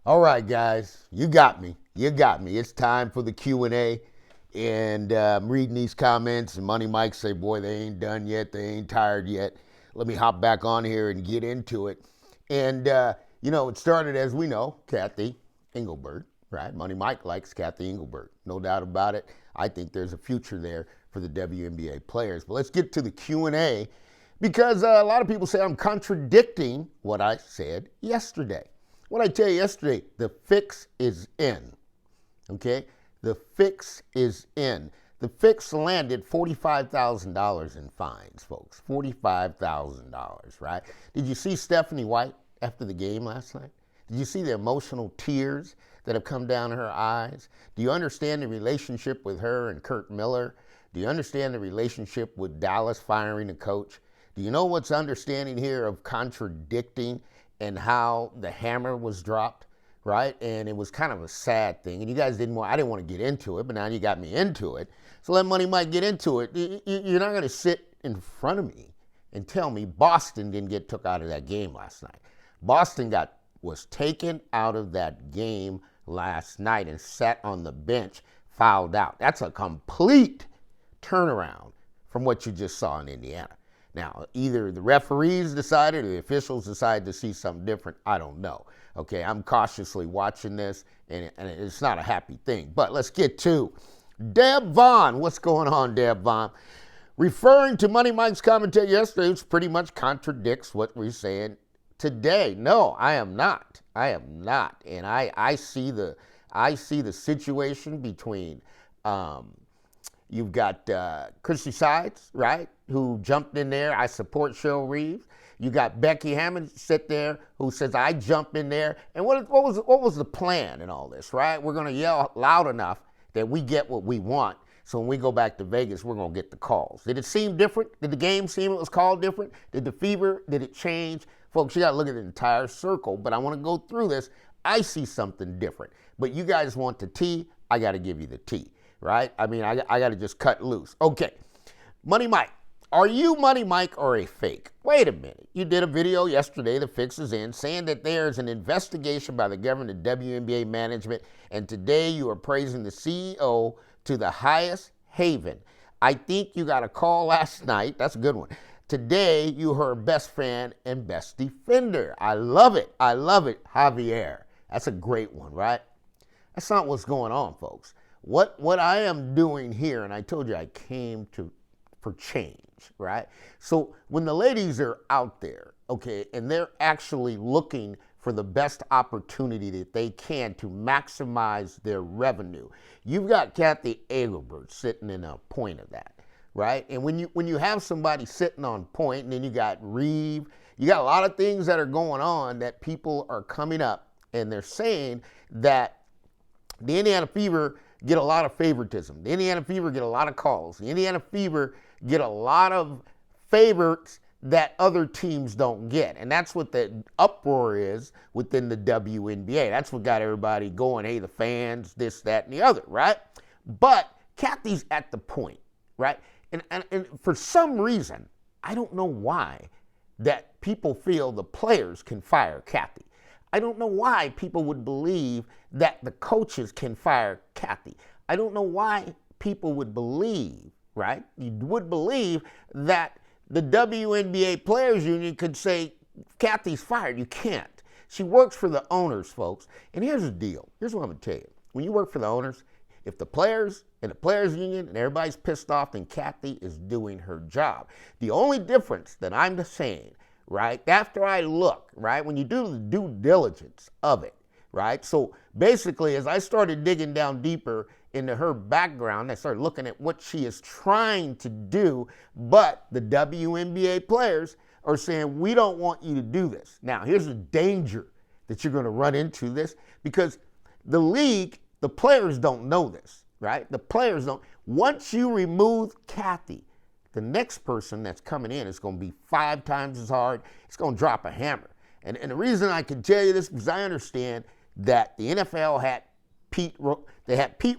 All right, guys, you got me. You got me. It's time for the Q&A. And I'm reading these comments, and Money Mike say, boy, they ain't done yet. They ain't tired yet. Let me hop back on here and get into it. And, it started, as we know, Cathy Engelbert, right? Money Mike likes Cathy Engelbert. No doubt about it. I think there's a future there for the WNBA players. But let's get to the Q&A because a lot of people say I'm contradicting what I said yesterday. What I tell you yesterday, the fix is in, okay? The fix is in. The fix landed $45,000 in fines, folks. $45,000, right? Did you see Stephanie White after the game last night? Did you see the emotional tears that have come down her eyes? Do you understand the relationship with her and Kurt Miller? Do you understand the relationship with Dallas firing a coach? Do you know what's understanding here of contradicting and how the hammer was dropped, right? And it was kind of a sad thing. And you guys I didn't want to get into it, but now you got me into it. So let Money Mike get into it. You're not going to sit in front of me and tell me Boston didn't get took out of that game last night. Boston was taken out of that game last night and sat on the bench, fouled out. That's a complete turnaround from what you just saw in Indiana. Now, either the referees decided or the officials decided to see something different. I don't know. Okay, I'm cautiously watching this, and it's not a happy thing. But let's get to Deb Vaughn. What's going on, Deb Vaughn? Referring to Money Mike's commentary yesterday, which pretty much contradicts what we're saying today. No, I am not. I am not. And I see the situation between you've got Christy Sides, right, who jumped in there. I support Cheryl Reeves. You got Becky Hammond sit there who says, I jump in there. And what was the plan in all this, right? We're going to yell loud enough that we get what we want. So when we go back to Vegas, we're going to get the calls. Did it seem different? Did the game seem it was called different? Did the fever, did it change? Folks, you got to look at the entire circle. But I want to go through this. I see something different. But you guys want the tea, I got to give you the tea. Right? I mean, I got to just cut loose. Okay. Money Mike. Are you Money Mike or a fake? Wait a minute. You did a video yesterday, the fix is in, saying that there's an investigation by the government of WNBA management, and today you are praising the CEO to the highest haven. I think you got a call last night. That's a good one. Today, you her best fan and best defender. I love it. I love it, Javier. That's a great one, right? That's not what's going on, folks. What I am doing here, and I told you I came for change, right? So when the ladies are out there, okay, and they're actually looking for the best opportunity that they can to maximize their revenue, you've got Cathy Engelbert sitting in a point of that, right? And when you have somebody sitting on point, and then you got Reeve, you got a lot of things that are going on that people are coming up, and they're saying that the Indiana Fever get a lot of favoritism. The Indiana Fever get a lot of calls. The Indiana Fever get a lot of favorites that other teams don't get. And that's what the uproar is within the WNBA. That's what got everybody going, hey, the fans, this, that, and the other, right? But Cathy's at the point, right? And for some reason, I don't know why, that people feel the players can fire Cathy. I don't know why people would believe that the coaches can fire Cathy. I don't know why people would believe, right? You would believe that the WNBA Players Union could say, Cathy's fired. You can't. She works for the owners, folks. And here's the deal. Here's what I'm going to tell you. When you work for the owners, if the players and the Players Union and everybody's pissed off, then Cathy is doing her job. The only difference that I'm saying, right, after I look, right, when you do the due diligence of it, right, so basically as I started digging down deeper into her background, I started looking at what she is trying to do, but the WNBA players are saying, we don't want you to do this. Now, here's the danger that you're going to run into this, because the league, the players don't know this, right? The players don't. Once you remove Cathy, the next person that's coming in is going to be 5 times as hard. It's going to drop a hammer. And the reason I can tell you this, because I understand that the NFL had Pete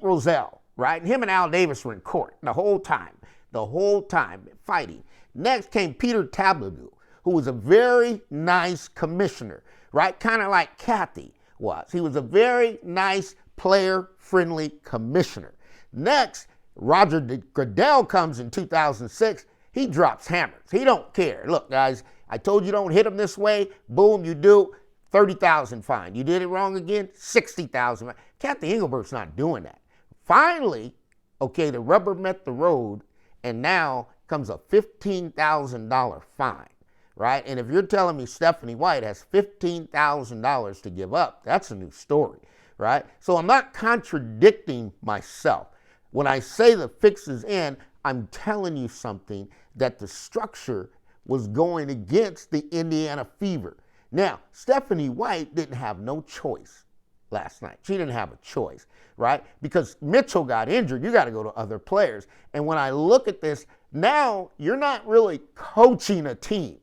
Rozelle, right? And him and Al Davis were in court the whole time fighting. Next came Peter Tableau, who was a very nice commissioner, right? Kind of like Cathy. was. He was a very nice, player-friendly commissioner. Next, Roger Goodell comes in 2006. He drops hammers. He don't care. Look, guys, I told you don't hit him this way. Boom, you do. 30,000 fine. You did it wrong again, 60,000 fine. Cathy Engelbert's not doing that. Finally, okay, the rubber met the road, and now comes a $15,000 fine, right? And if you're telling me Stephanie White has $15,000 to give up, that's a new story, right? So I'm not contradicting myself. When I say the fix is in, I'm telling you something that the structure was going against the Indiana Fever. Now, Stephanie White didn't have no choice last night. She didn't have a choice, right? Because Mitchell got injured. You got to go to other players. And when I look at this, now you're not really coaching a team.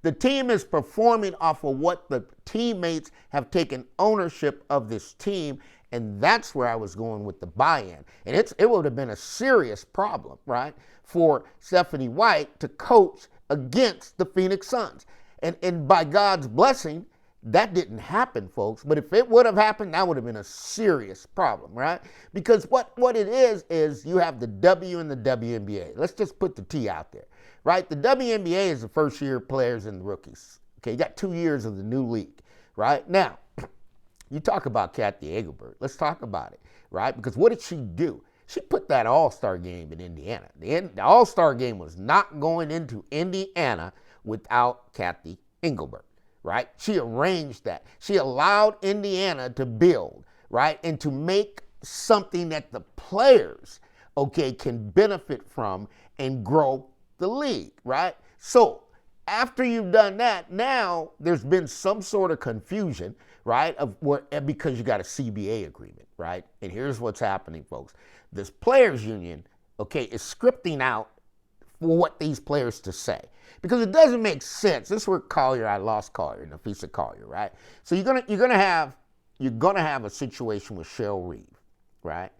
The team is performing off of what the teammates have taken ownership of this team, and that's where I was going with the buy-in. And it would have been a serious problem, right, for Stephanie White to coach against the Phoenix Suns. And by God's blessing, that didn't happen, folks. But if it would have happened, that would have been a serious problem, right? Because what it is you have the W and the WNBA. Let's just put the T out there, right? The WNBA is the first-year players and the rookies. Okay, you got 2 years of the new league, right? Now, you talk about Cathy Engelbert. Let's talk about it, right? Because what did she do? She put that All-Star game in Indiana. The All-Star game was not going into Indiana without Cathy Engelbert, right? She arranged that. She allowed Indiana to build, right, and to make something that the players, okay, can benefit from and grow the league, right? So after you've done that, now there's been some sort of confusion, right, because you got a CBA agreement, right? And here's what's happening, folks. This players union, okay, is scripting out for what these players to say. Because it doesn't make sense. This is where I lost Collier, Nafisa Collier, right? So you're gonna have a situation with Cheryl Reeve, right?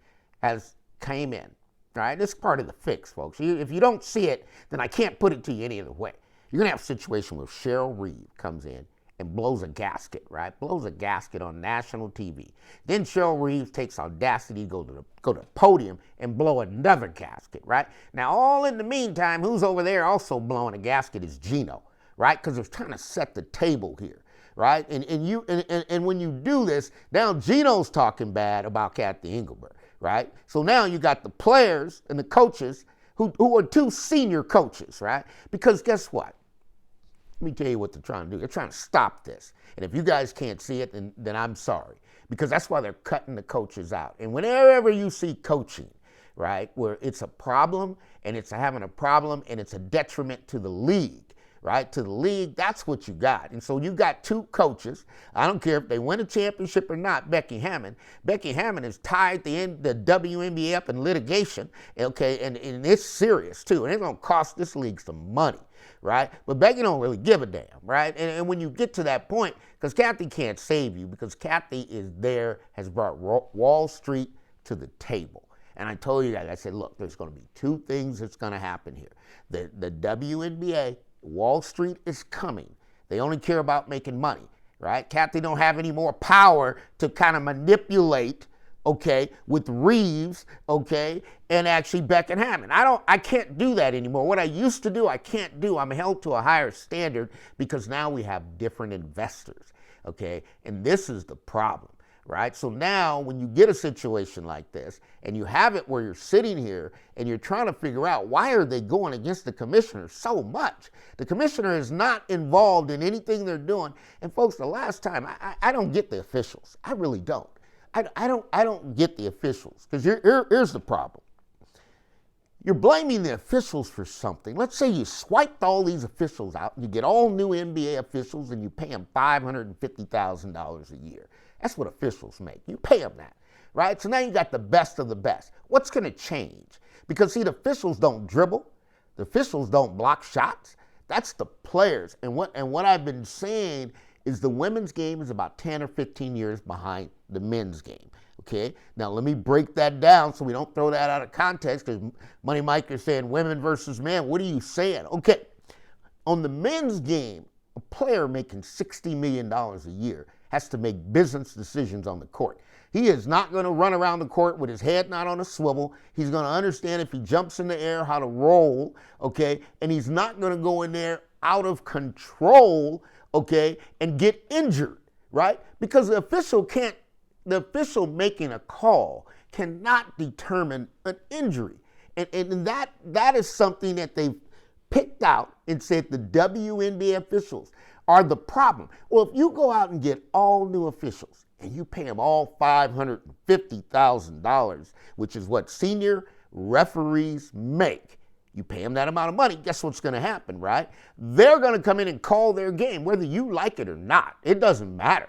Has came in, right? This is part of the fix, folks. If you don't see it, then I can't put it to you any other way. You're gonna have a situation where Cheryl Reeve comes in and blows a gasket, right? Blows a gasket on national TV. Then Cheryl Reeves takes audacity to go to the podium and blow another gasket, right? Now, all in the meantime, who's over there also blowing a gasket is Gino, right? Because they're trying to set the table here, right? And when you do this, now Gino's talking bad about Cathy Engelbert, right? So now you got the players and the coaches who are two senior coaches, right? Because guess what? Let me tell you what they're trying to do. They're trying to stop this. And if you guys can't see it, then I'm sorry. Because that's why they're cutting the coaches out. And whenever you see coaching, right, where it's a problem and it's having a problem and it's a detriment to the league, right, to the league, that's what you got. And so you got two coaches. I don't care if they win a championship or not, Becky Hammon. Becky Hammon has tied the WNBA up in litigation, okay, and it's serious, too. And it's going to cost this league some money. Right? But Becky don't really give a damn, right? And when you get to that point, because Cathy can't save you, because Cathy is there, has brought Wall Street to the table. And I told you guys, I said, look, there's going to be two things that's going to happen here. The WNBA, Wall Street is coming. They only care about making money, right? Cathy don't have any more power to kind of manipulate, okay, with Reeves, okay, and actually Beck and Hammond. I can't do that anymore. What I used to do, I can't do. I'm held to a higher standard because now we have different investors, okay, and this is the problem, right? So now when you get a situation like this and you have it where you're sitting here and you're trying to figure out why are they going against the commissioner so much? The commissioner is not involved in anything they're doing. And folks, the last time, I don't get the officials. I really don't. I don't get the officials, because here's the problem. You're blaming the officials for something. Let's say you swiped all these officials out, and you get all new NBA officials, and you pay them $550,000 a year. That's what officials make. You pay them that, right? So now you got the best of the best. What's going to change? Because, see, the officials don't dribble. The officials don't block shots. That's the players. And what I've been saying is the women's game is about 10 or 15 years behind the men's game, okay? Now, let me break that down so we don't throw that out of context, because Money Mike is saying women versus men. What are you saying? Okay, on the men's game, a player making $60 million a year has to make business decisions on the court. He is not going to run around the court with his head not on a swivel. He's going to understand if he jumps in the air how to roll, okay? And he's not going to go in there out of control, okay, and get injured, right? Because the official making a call cannot determine an injury. And that is something that they've picked out and said the WNBA officials are the problem. Well, if you go out and get all new officials and you pay them all $550,000, which is what senior referees make, you pay them that amount of money, guess what's going to happen, right? They're going to come in and call their game, whether you like it or not. It doesn't matter,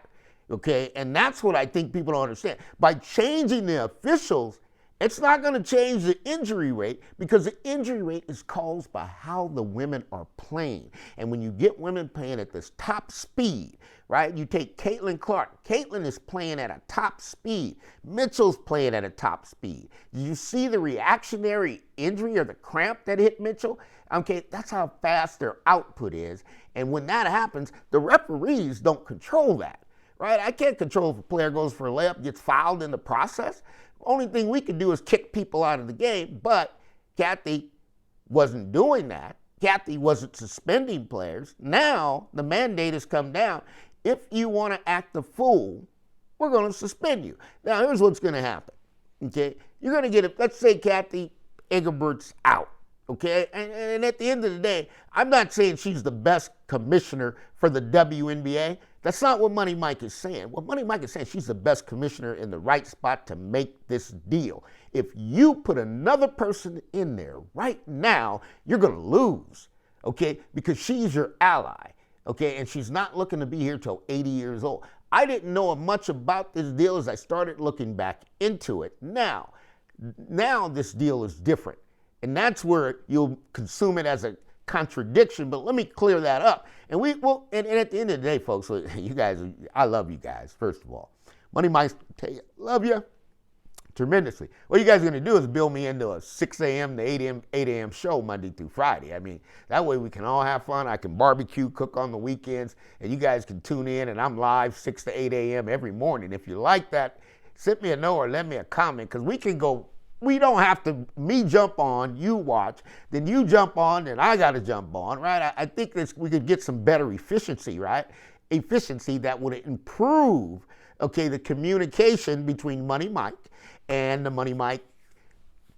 okay? And that's what I think people don't understand. By changing the officials, it's not going to change the injury rate, because the injury rate is caused by how the women are playing. And when you get women playing at this top speed, right? You take Clark. Caitlin is playing at a top speed. Mitchell's playing at a top speed. Do you see the reactionary injury or the cramp that hit Mitchell? Okay, that's how fast their output is. And when that happens, the referees don't control that, right? I can't control if a player goes for a layup, gets fouled in the process. Only thing we can do is kick people out of the game, but Cathy wasn't doing that. Cathy wasn't suspending players. Now the mandate has come down. If you want to act a fool, we're going to suspend you. Now here's what's going to happen, okay? You're going to get, let's say Cathy Engelbert's out, okay? And at the end of the day, I'm not saying she's the best commissioner for the WNBA. That's not what Money Mike is saying. What Money Mike is saying, she's the best commissioner in the right spot to make this deal. If you put another person in there right now, you're going to lose, okay? Because she's your ally, okay? And she's not looking to be here till 80 years old. I didn't know much about this deal as I started looking back into it. Now this deal is different. And that's where you'll consume it as a contradiction, but let me clear that up. And and at the end of the day, folks, you guys, I love you guys, first of all. Money Mike, tell you, love you tremendously. What you guys are going to do is build me into a 6 a.m. to 8 a.m. show Monday through Friday. I mean, that way we can all have fun. I can barbecue, cook on the weekends, and you guys can tune in, and I'm live 6 to 8 a.m. every morning. If you like that, send me a note or let me a comment, because we can go. We don't have to, me jump on, you watch, then you jump on, then I got to jump on, right? I think we could get some better efficiency, right? Efficiency that would improve, okay, the communication between Money Mike and the Money Mike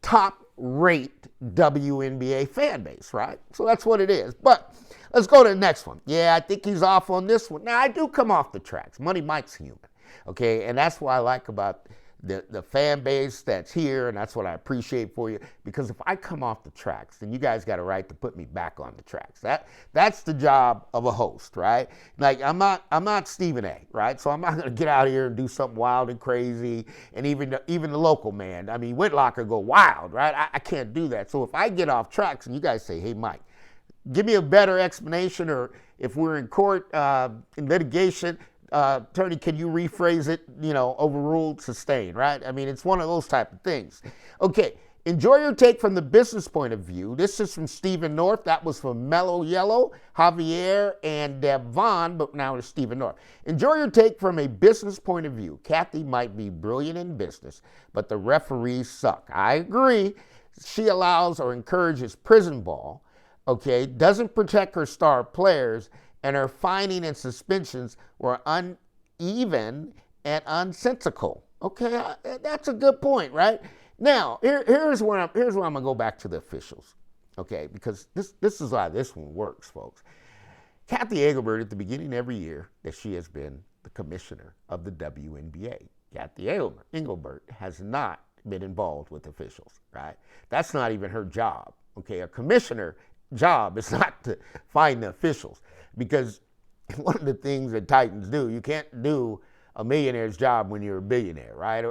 top rate WNBA fan base, right? So that's what it is. But let's go to the next one. Yeah, I think he's off on this one. Now, I do come off the tracks. Money Mike's human, okay? And that's what I like about the fan base that's here, and that's what I appreciate for you, because if I come off the tracks, then you guys got a right to put me back on the tracks. That's the job of a host, right? Like, I'm not Stephen A., right? So I'm not going to get out here and do something wild and crazy, and even the local man. I mean, Whitlock could go wild, right? I can't do that. So if I get off tracks and you guys say, hey, Mike, give me a better explanation, or if we're in court, in litigation, attorney, can you rephrase it, overruled, sustained, right? I mean, it's one of those type of things. Okay, enjoy your take from the business point of view. This is from Stephen North. That was from Mellow Yellow, Javier, and Devon, but now it's Stephen North. Enjoy your take from a business point of view. Cathy might be brilliant in business, but the referees suck. I agree. She allows or encourages prison ball, okay, doesn't protect her star players, and her fining and suspensions were uneven and unsensical. Okay, that's a good point, right? Now, here's where I'm going to go back to the officials, okay, because this is how this one works, folks. Cathy Engelbert, at the beginning of every year that she has been the commissioner of the WNBA, Cathy Engelbert has not been involved with officials, right? That's not even her job, okay? A commissioner job is not to find the officials, because one of the things that Titans do, you can't do a millionaire's job when you're a billionaire, right?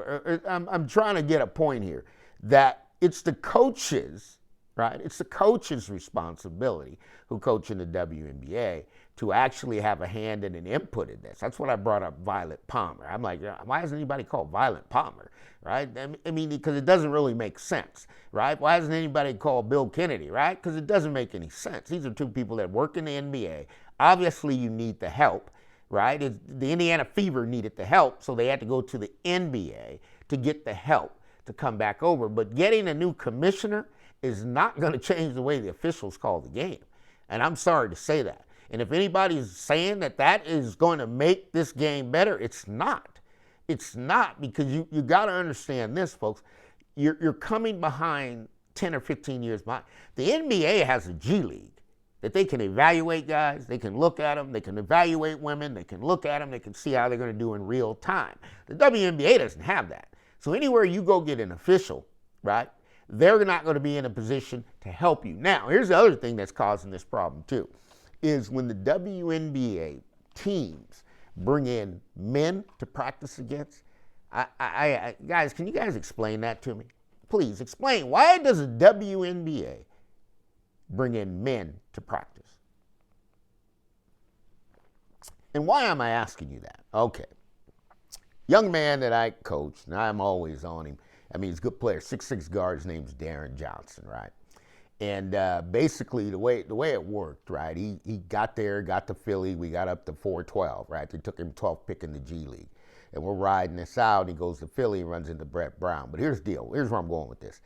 I'm trying to get a point here that it's the coaches, right? It's the coach's responsibility who coach in the WNBA to actually have a hand and an input in this. That's what I brought up Violet Palmer. I'm like, why hasn't anybody called Violet Palmer, right? I mean, because it doesn't really make sense, right? Why hasn't anybody called Bill Kennedy, right? Because it doesn't make any sense. These are two people that work in the NBA. Obviously, you need the help, right? The Indiana Fever needed the help, so they had to go to the NBA to get the help to come back over. But getting a new commissioner is not going to change the way the officials call the game. And I'm sorry to say that. And if anybody's saying that that is going to make this game better, it's not. It's not, because you got to understand this, folks. You're coming behind 10 or 15 years behind. The NBA has a G League that they can evaluate guys, they can look at them, they can evaluate women, they can look at them, they can see how they're going to do in real time. The WNBA doesn't have that. So anywhere you go get an official, right, they're not going to be in a position to help you. Now, here's the other thing that's causing this problem too, is when the WNBA teams bring in men to practice against. Guys, can you guys explain that to me? Please explain. Why does the WNBA bring in men to practice? And why am I asking you that? Okay. Young man that I coached, and I'm always on him. I mean, he's a good player. 6'6" guard. His name's Darren Johnson, right? And basically, the way it worked, right? He got there, got to Philly. We got up to 412, right? They took him 12th pick in the G League. And we're riding this out. He goes to Philly and runs into Brett Brown. But here's the deal. Here's where I'm going with this.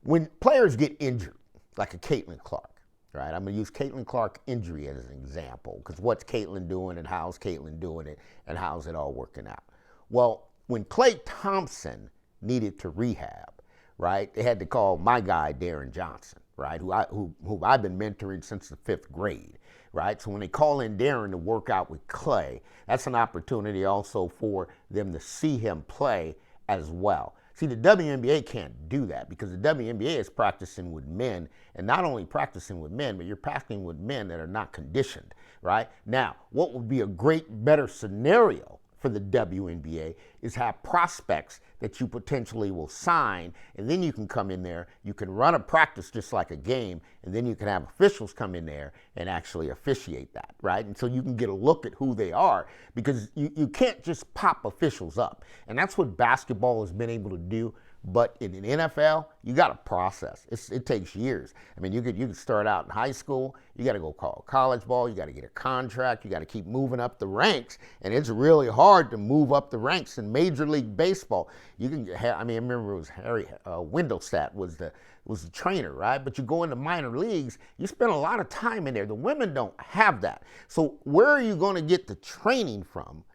When players get injured, like a Caitlin Clark, right? I'm going to use Caitlin Clark injury as an example, because what's Caitlin doing and how's Caitlin doing it and how's it all working out? Well, when Klay Thompson needed to rehab, right, they had to call my guy, Darren Johnson, right, who I've been mentoring since the 5th grade, right? So when they call in Darren to work out with Klay, that's an opportunity also for them to see him play as well. See, the WNBA can't do that, because the WNBA is practicing with men, and not only practicing with men, but you're practicing with men that are not conditioned, right? Now, what would be a better scenario for the WNBA is have prospects that you potentially will sign, and then you can come in there, you can run a practice just like a game, and then you can have officials come in there and actually officiate that, right? And so you can get a look at who they are, because you can't just pop officials up. And that's what basketball has been able to do. But in an NFL, you got to process. It takes years. I mean, you could start out in high school. You got to go call college ball. You got to get a contract. You got to keep moving up the ranks. And it's really hard to move up the ranks in Major League Baseball. You can, I remember it was Harry Wendelstadt was the trainer, right? But you go into minor leagues, you spend a lot of time in there. The women don't have that. So where are you going to get the training from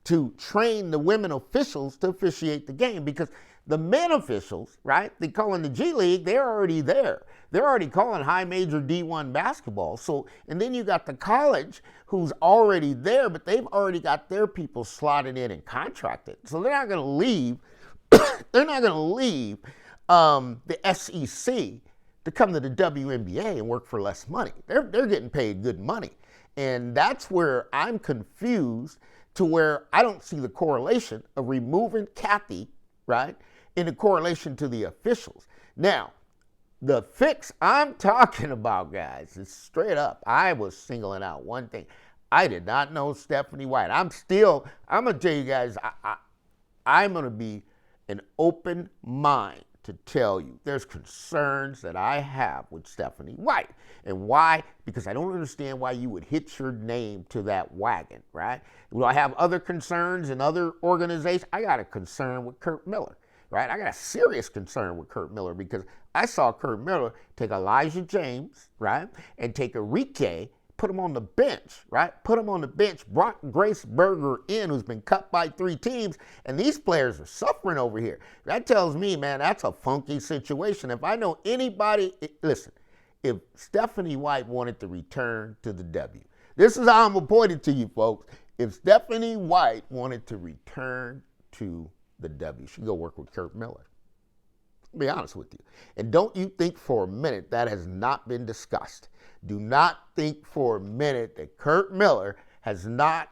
to train the women officials to officiate the game? Because the men officials, right, they call in the G League, they're already there. They're already calling high major D1 basketball. So, and then you got the college who's already there, but they've already got their people slotted in and contracted. So they're not going to leave, they're not going to leave the SEC to come to the WNBA and work for less money. They're getting paid good money. And that's where I'm confused, to where I don't see the correlation of removing Cathy, right, in a correlation to the officials. Now, the fix I'm talking about, guys, is straight up. I was singling out one thing. I did not know Stephanie White. I'm going to tell you guys, I'm going to be an open mind to tell you there's concerns that I have with Stephanie White. And why? Because I don't understand why you would hitch your name to that wagon, right? Do I have other concerns in other organizations? I got a concern with Curt Miller, right? I got a serious concern with Curt Miller, because I saw Curt Miller take Elijah James, right, and take Enrique, put him on the bench, right? Put him on the bench, brought Grace Berger in, who's been cut by 3 teams, and these players are suffering over here. That tells me, man, that's a funky situation. If I know anybody, listen, if Stephanie White wanted to return to the W, this is how I'm going to point it to you, folks. If Stephanie White wanted to return to the W, she'd go work with Curt Miller. I'll be honest with you. And don't you think for a minute that has not been discussed. Do not think for a minute that Curt Miller has not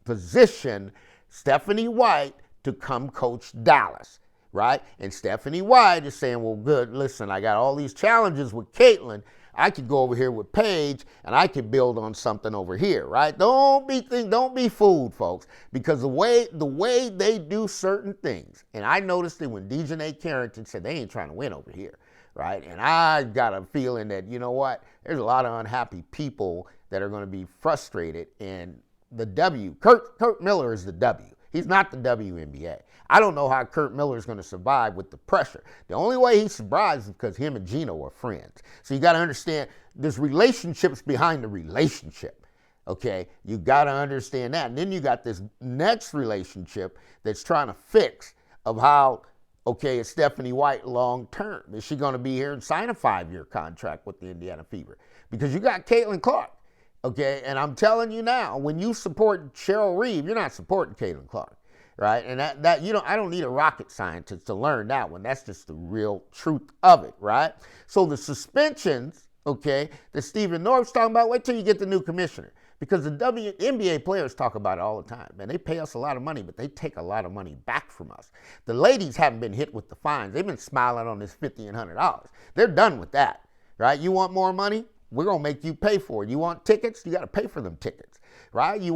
positioned Stephanie White to come coach Dallas, right? And Stephanie White is saying, well, good, listen, I got all these challenges with Caitlin. I could go over here with Paige, and I could build on something over here, right? Don't be fooled, folks, because the way they do certain things, and I noticed it when Dejanay Carrington said they ain't trying to win over here, right? And I got a feeling that, you know what, there's a lot of unhappy people that are going to be frustrated, and The W. Kurt Miller is the W. He's not the WNBA. I don't know how Kurt Miller is going to survive with the pressure. The only way he survives is because him and Gino are friends. So you got to understand there's relationships behind the relationship. Okay, you got to understand that. And then you got this next relationship that's trying to fix of how, okay, is Stephanie White long term? Is she going to be here and sign a 5-year contract with the Indiana Fever? Because you got Caitlin Clark. Okay, and I'm telling you now, when you support Cheryl Reeve, you're not supporting Caitlin Clark, right? And that you know, I don't need a rocket scientist to learn that one. That's just the real truth of it, right? So the suspensions, okay, that Stephen North's talking about, wait till you get the new commissioner. Because the WNBA players talk about it all the time. Man, they pay us a lot of money, but they take a lot of money back from us. The ladies haven't been hit with the fines. They've been smiling on this $50 and $100. They're done with that, right? You want more money? We're going to make you pay for it. You want tickets? You got to pay for them tickets, right? You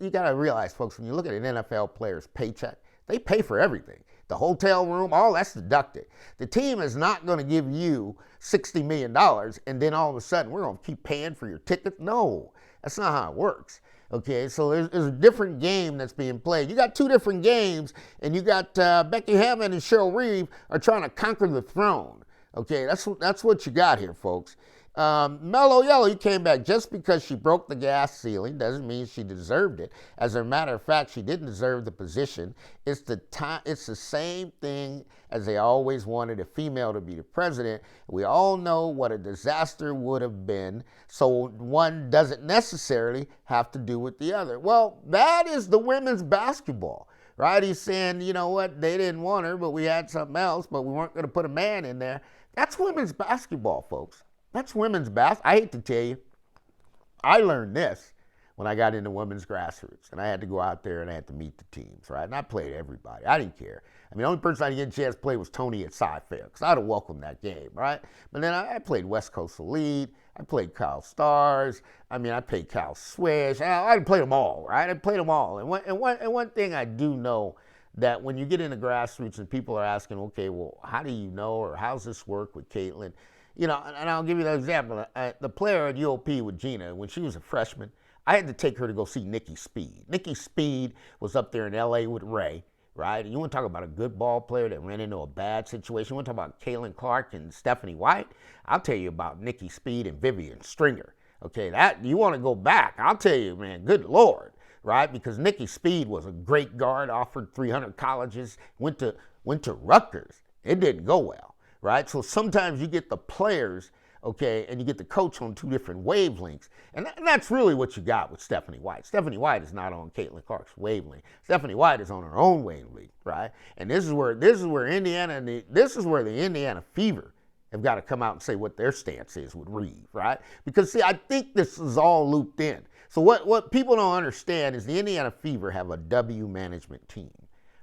got to realize, folks, when you look at an NFL player's paycheck, they pay for everything. The hotel room, all that's deducted. The team is not going to give you $60 million and then all of a sudden we're going to keep paying for your tickets. No, that's not how it works. Okay, so there's a different game that's being played. You got two different games, and you got Becky Hammond and Cheryl Reeve are trying to conquer the throne. Okay, that's what you got here, folks. Mellow Yellow, you came back. Just because she broke the glass ceiling doesn't mean she deserved it. As a matter of fact, she didn't deserve the position. It's the same thing as they always wanted a female to be the president. We all know what a disaster would have been, so one doesn't necessarily have to do with the other. Well, that is the women's basketball, right? He's saying, you know what, they didn't want her, but we had something else, but we weren't going to put a man in there. That's women's basketball, folks. That's women's basketball. I hate to tell you, I learned this when I got into women's grassroots, and I had to go out there and I had to meet the teams, right? And I played everybody. I didn't care. I mean, the only person I didn't get a chance to play was Tony at Sci-Fair, because I'd have welcomed that game, right? But then I played West Coast Elite. I played Cal Stars. I mean, I played Cal Swish. I played them all, right? I played them all. And one thing I do know, that when you get into grassroots and people are asking, okay, well, how do you know, or how's this work with Caitlin? You know, and I'll give you an example. The player at UOP with Gina, when she was a freshman, I had to take her to go see Nikki Speed. Nikki Speed was up there in L.A. with Ray, right? And you want to talk about a good ball player that ran into a bad situation. You want to talk about Caitlin Clark and Stephanie White? I'll tell you about Nikki Speed and Vivian Stringer. Okay, that you want to go back, I'll tell you, man, good Lord, right? Because Nikki Speed was a great guard, offered 300 colleges, went to Rutgers. It didn't go well. Right? So sometimes you get the players, okay, and you get the coach on two different wavelengths. And that's really what you got with Stephanie White. Stephanie White is not on Caitlin Clark's wavelength. Stephanie White is on her own wavelength, right? And this is where the Indiana Fever have got to come out and say what their stance is with Reeve, right? Because see, I think this is all looped in. So what people don't understand is the Indiana Fever have a W management team.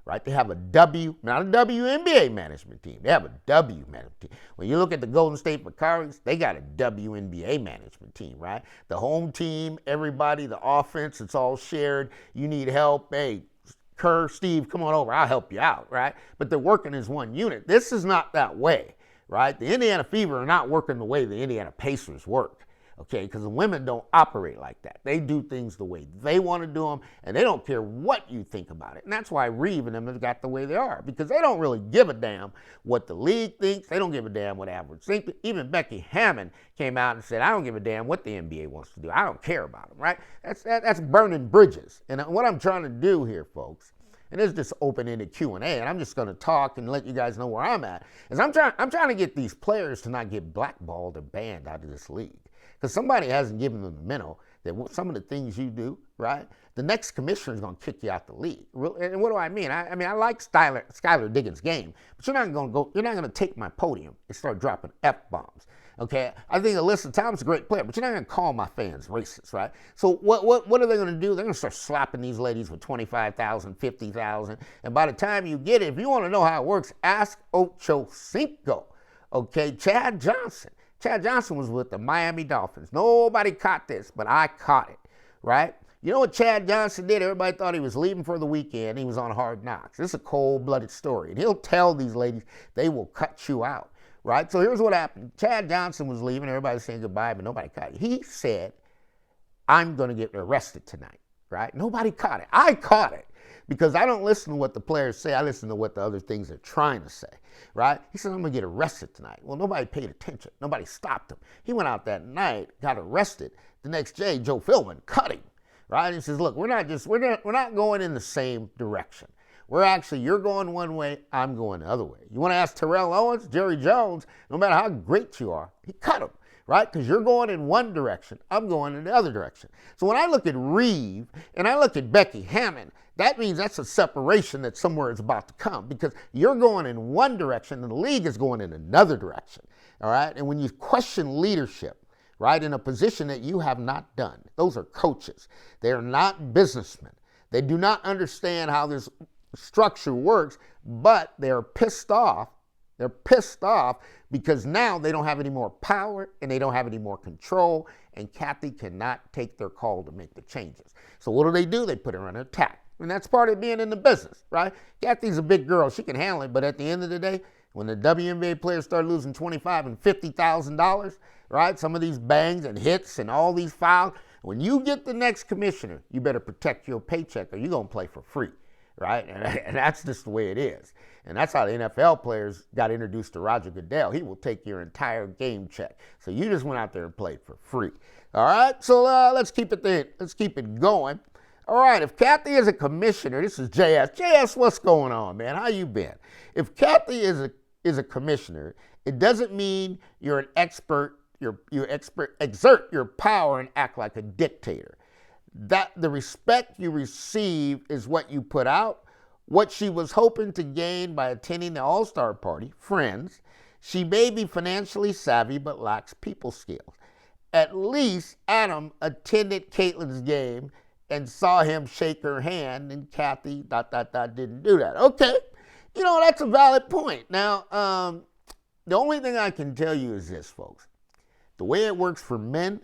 Right? They have a W, not a WNBA management team. They have a W management team. When you look at the Golden State Macaris, they got a WNBA management team, right? The home team, everybody, the offense, it's all shared. You need help. Hey, Kerr, Steve, come on over. I'll help you out, right? But they're working as one unit. This is not that way, right? The Indiana Fever are not working the way the Indiana Pacers work. Okay, because the women don't operate like that. They do things the way they want to do them, and they don't care what you think about it. And that's why Reeve and them have got the way they are, because they don't really give a damn what the league thinks. They don't give a damn what average thinks. Even Becky Hammond came out and said, I don't give a damn what the NBA wants to do. I don't care about them, right? That's burning bridges. And what I'm trying to do here, folks, and it's just open-ended Q&A, and I'm just going to talk and let you guys know where I'm at, is I'm trying to get these players to not get blackballed or banned out of this league. Because somebody hasn't given them the memo that some of the things you do, right, the next commissioner is going to kick you out the league. And what do I mean? I mean, I like Skylar Diggins' game, but you're not going to take my podium and start dropping F-bombs. Okay, I think Alyssa Thomas is a great player, but you're not going to call my fans racist, right? So what are they going to do? They're going to start slapping these ladies with $25,000, $50,000, and by the time you get it, if you want to know how it works, ask Ocho Cinco. Okay, Chad Johnson. Chad Johnson was with the Miami Dolphins. Nobody caught this, but I caught it, right? You know what Chad Johnson did? Everybody thought he was leaving for the weekend. He was on Hard Knocks. This is a cold-blooded story. And he'll tell these ladies they will cut you out, right? So here's what happened. Chad Johnson was leaving. Everybody was saying goodbye, but nobody caught it. He said, I'm going to get arrested tonight. right? Nobody caught it. I caught it because I don't listen to what the players say. I listen to what the other things they're trying to say, right? He said, I'm going to get arrested tonight. Well, nobody paid attention. Nobody stopped him. He went out that night, got arrested. The next day, Joe Philbin cut him, right? He says, look, we're not going in the same direction. You're going one way, I'm going the other way. You want to ask Terrell Owens, Jerry Jones, no matter how great you are, he cut him, right? Because you're going in one direction, I'm going in the other direction. So when I look at Reeve and I look at Becky Hammon, that means that's a separation that somewhere is about to come because you're going in one direction and the league is going in another direction, all right? And when you question leadership, right, in a position that you have not done, those are coaches. They are not businessmen. They do not understand how this structure works, but they're pissed off. They're pissed off because now they don't have any more power and they don't have any more control, and Cathy cannot take their call to make the changes. So what do? They put her on attack. And that's part of being in the business, right? Cathy's a big girl. She can handle it, but at the end of the day, when the WNBA players start losing $25,000 and $50,000, right, some of these bangs and hits and all these fouls, when you get the next commissioner, you better protect your paycheck or you're going to play for free. Right? And that's just the way it is. And that's how the NFL players got introduced to Roger Goodell. He will take your entire game check. So you just went out there and played for free. All right? So let's keep it there. Let's keep it going. All right, if Cathy is a commissioner, this is JS. JS, what's going on, man? How you been? If Cathy is a commissioner, it doesn't mean you're an expert, exert your power and act like a dictator. That the respect you receive is what you put out. What she was hoping to gain by attending the All-Star party, friends. She may be financially savvy but lacks people skills. At least Adam attended Caitlin's game and saw him shake her hand, and Cathy ... didn't do that. Okay, that's a valid point. Now, the only thing I can tell you is this, folks. The way it works for men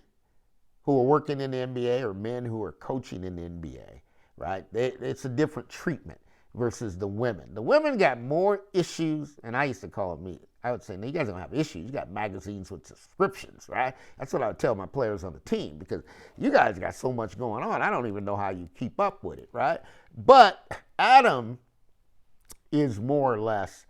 who are working in the NBA or men who are coaching in the NBA, right? It's a different treatment versus the women. The women got more issues, and I used to call them, I would say, you guys don't have issues. You got magazines with subscriptions, right? That's what I would tell my players on the team because you guys got so much going on. I don't even know how you keep up with it, right? But Adam is more or less,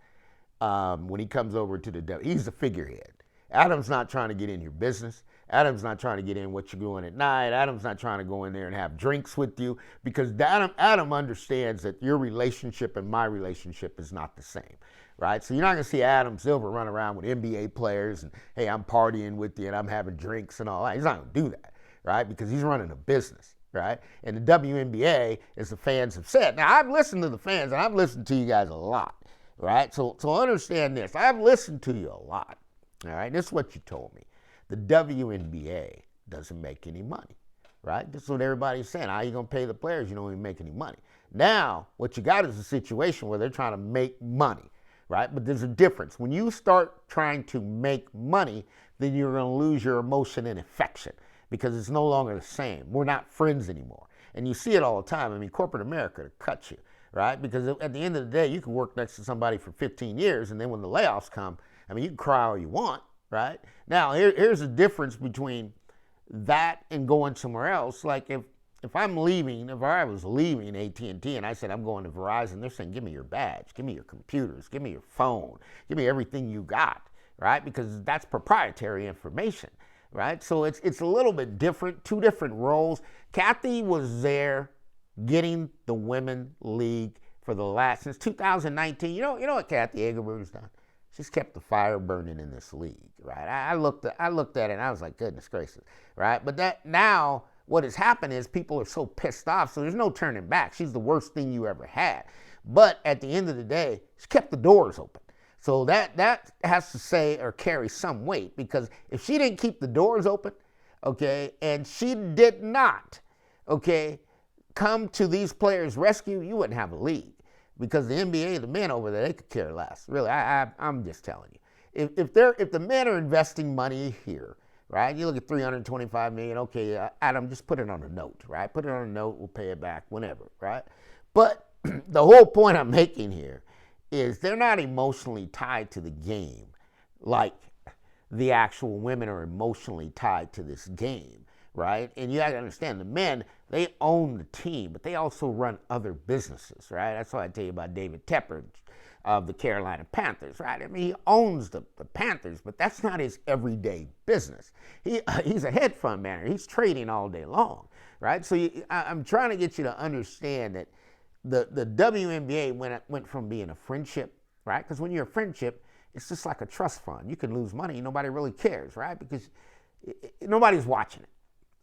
when he comes over to he's the figurehead. Adam's not trying to get in your business. Adam's not trying to get in what you're doing at night. Adam's not trying to go in there and have drinks with you because Adam understands that your relationship and my relationship is not the same, right? So you're not going to see Adam Silver run around with NBA players and, hey, I'm partying with you and I'm having drinks and all that. He's not going to do that, right? Because he's running a business, right? And the WNBA, as the fans have said. Now, I've listened to the fans and I've listened to you guys a lot, right? So understand this. I've listened to you a lot, all right? This is what you told me. The WNBA doesn't make any money, right? That's what everybody's saying. How are you going to pay the players? You don't even make any money. Now, what you got is a situation where they're trying to make money, right? But there's a difference. When you start trying to make money, then you're going to lose your emotion and affection because it's no longer the same. We're not friends anymore. And you see it all the time. I mean, corporate America to cut you, right? Because at the end of the day, you can work next to somebody for 15 years, and then when the layoffs come, I mean, you can cry all you want. Right? Now, here's the difference between that and going somewhere else. Like if I was leaving AT&T and I said I'm going to Verizon, they're saying, give me your badge, give me your computers, give me your phone, give me everything you got, right? Because that's proprietary information, right? So it's a little bit different, two different roles. Cathy was there getting the women league since 2019. You know what Cathy Engelbert has done? She's kept the fire burning in this league, right? I looked at it and I was like, goodness gracious, right? But that now what has happened is people are so pissed off, so there's no turning back. She's the worst thing you ever had. But at the end of the day, she kept the doors open. So that has to say or carry some weight because if she didn't keep the doors open, okay, and she did not, okay, come to these players' rescue, you wouldn't have a league. Because the NBA, the men over there, they could care less. Really, I'm just telling you. If the men are investing money here, right? You look at $325 million. Okay, Adam, just put it on a note, right? Put it on a note. We'll pay it back whenever, right? But the whole point I'm making here is they're not emotionally tied to the game like the actual women are emotionally tied to this game, right? And you got to understand the men They own the team, but they also run other businesses, right? That's why I tell you about David Tepper of the Carolina Panthers, right? I mean, he owns the Panthers, but that's not his everyday business. He's a hedge fund manager. He's trading all day long, right? So I'm trying to get you to understand that the WNBA went from being a friendship, right? Because when you're a friendship, it's just like a trust fund. You can lose money. Nobody really cares, right? Because nobody's watching it,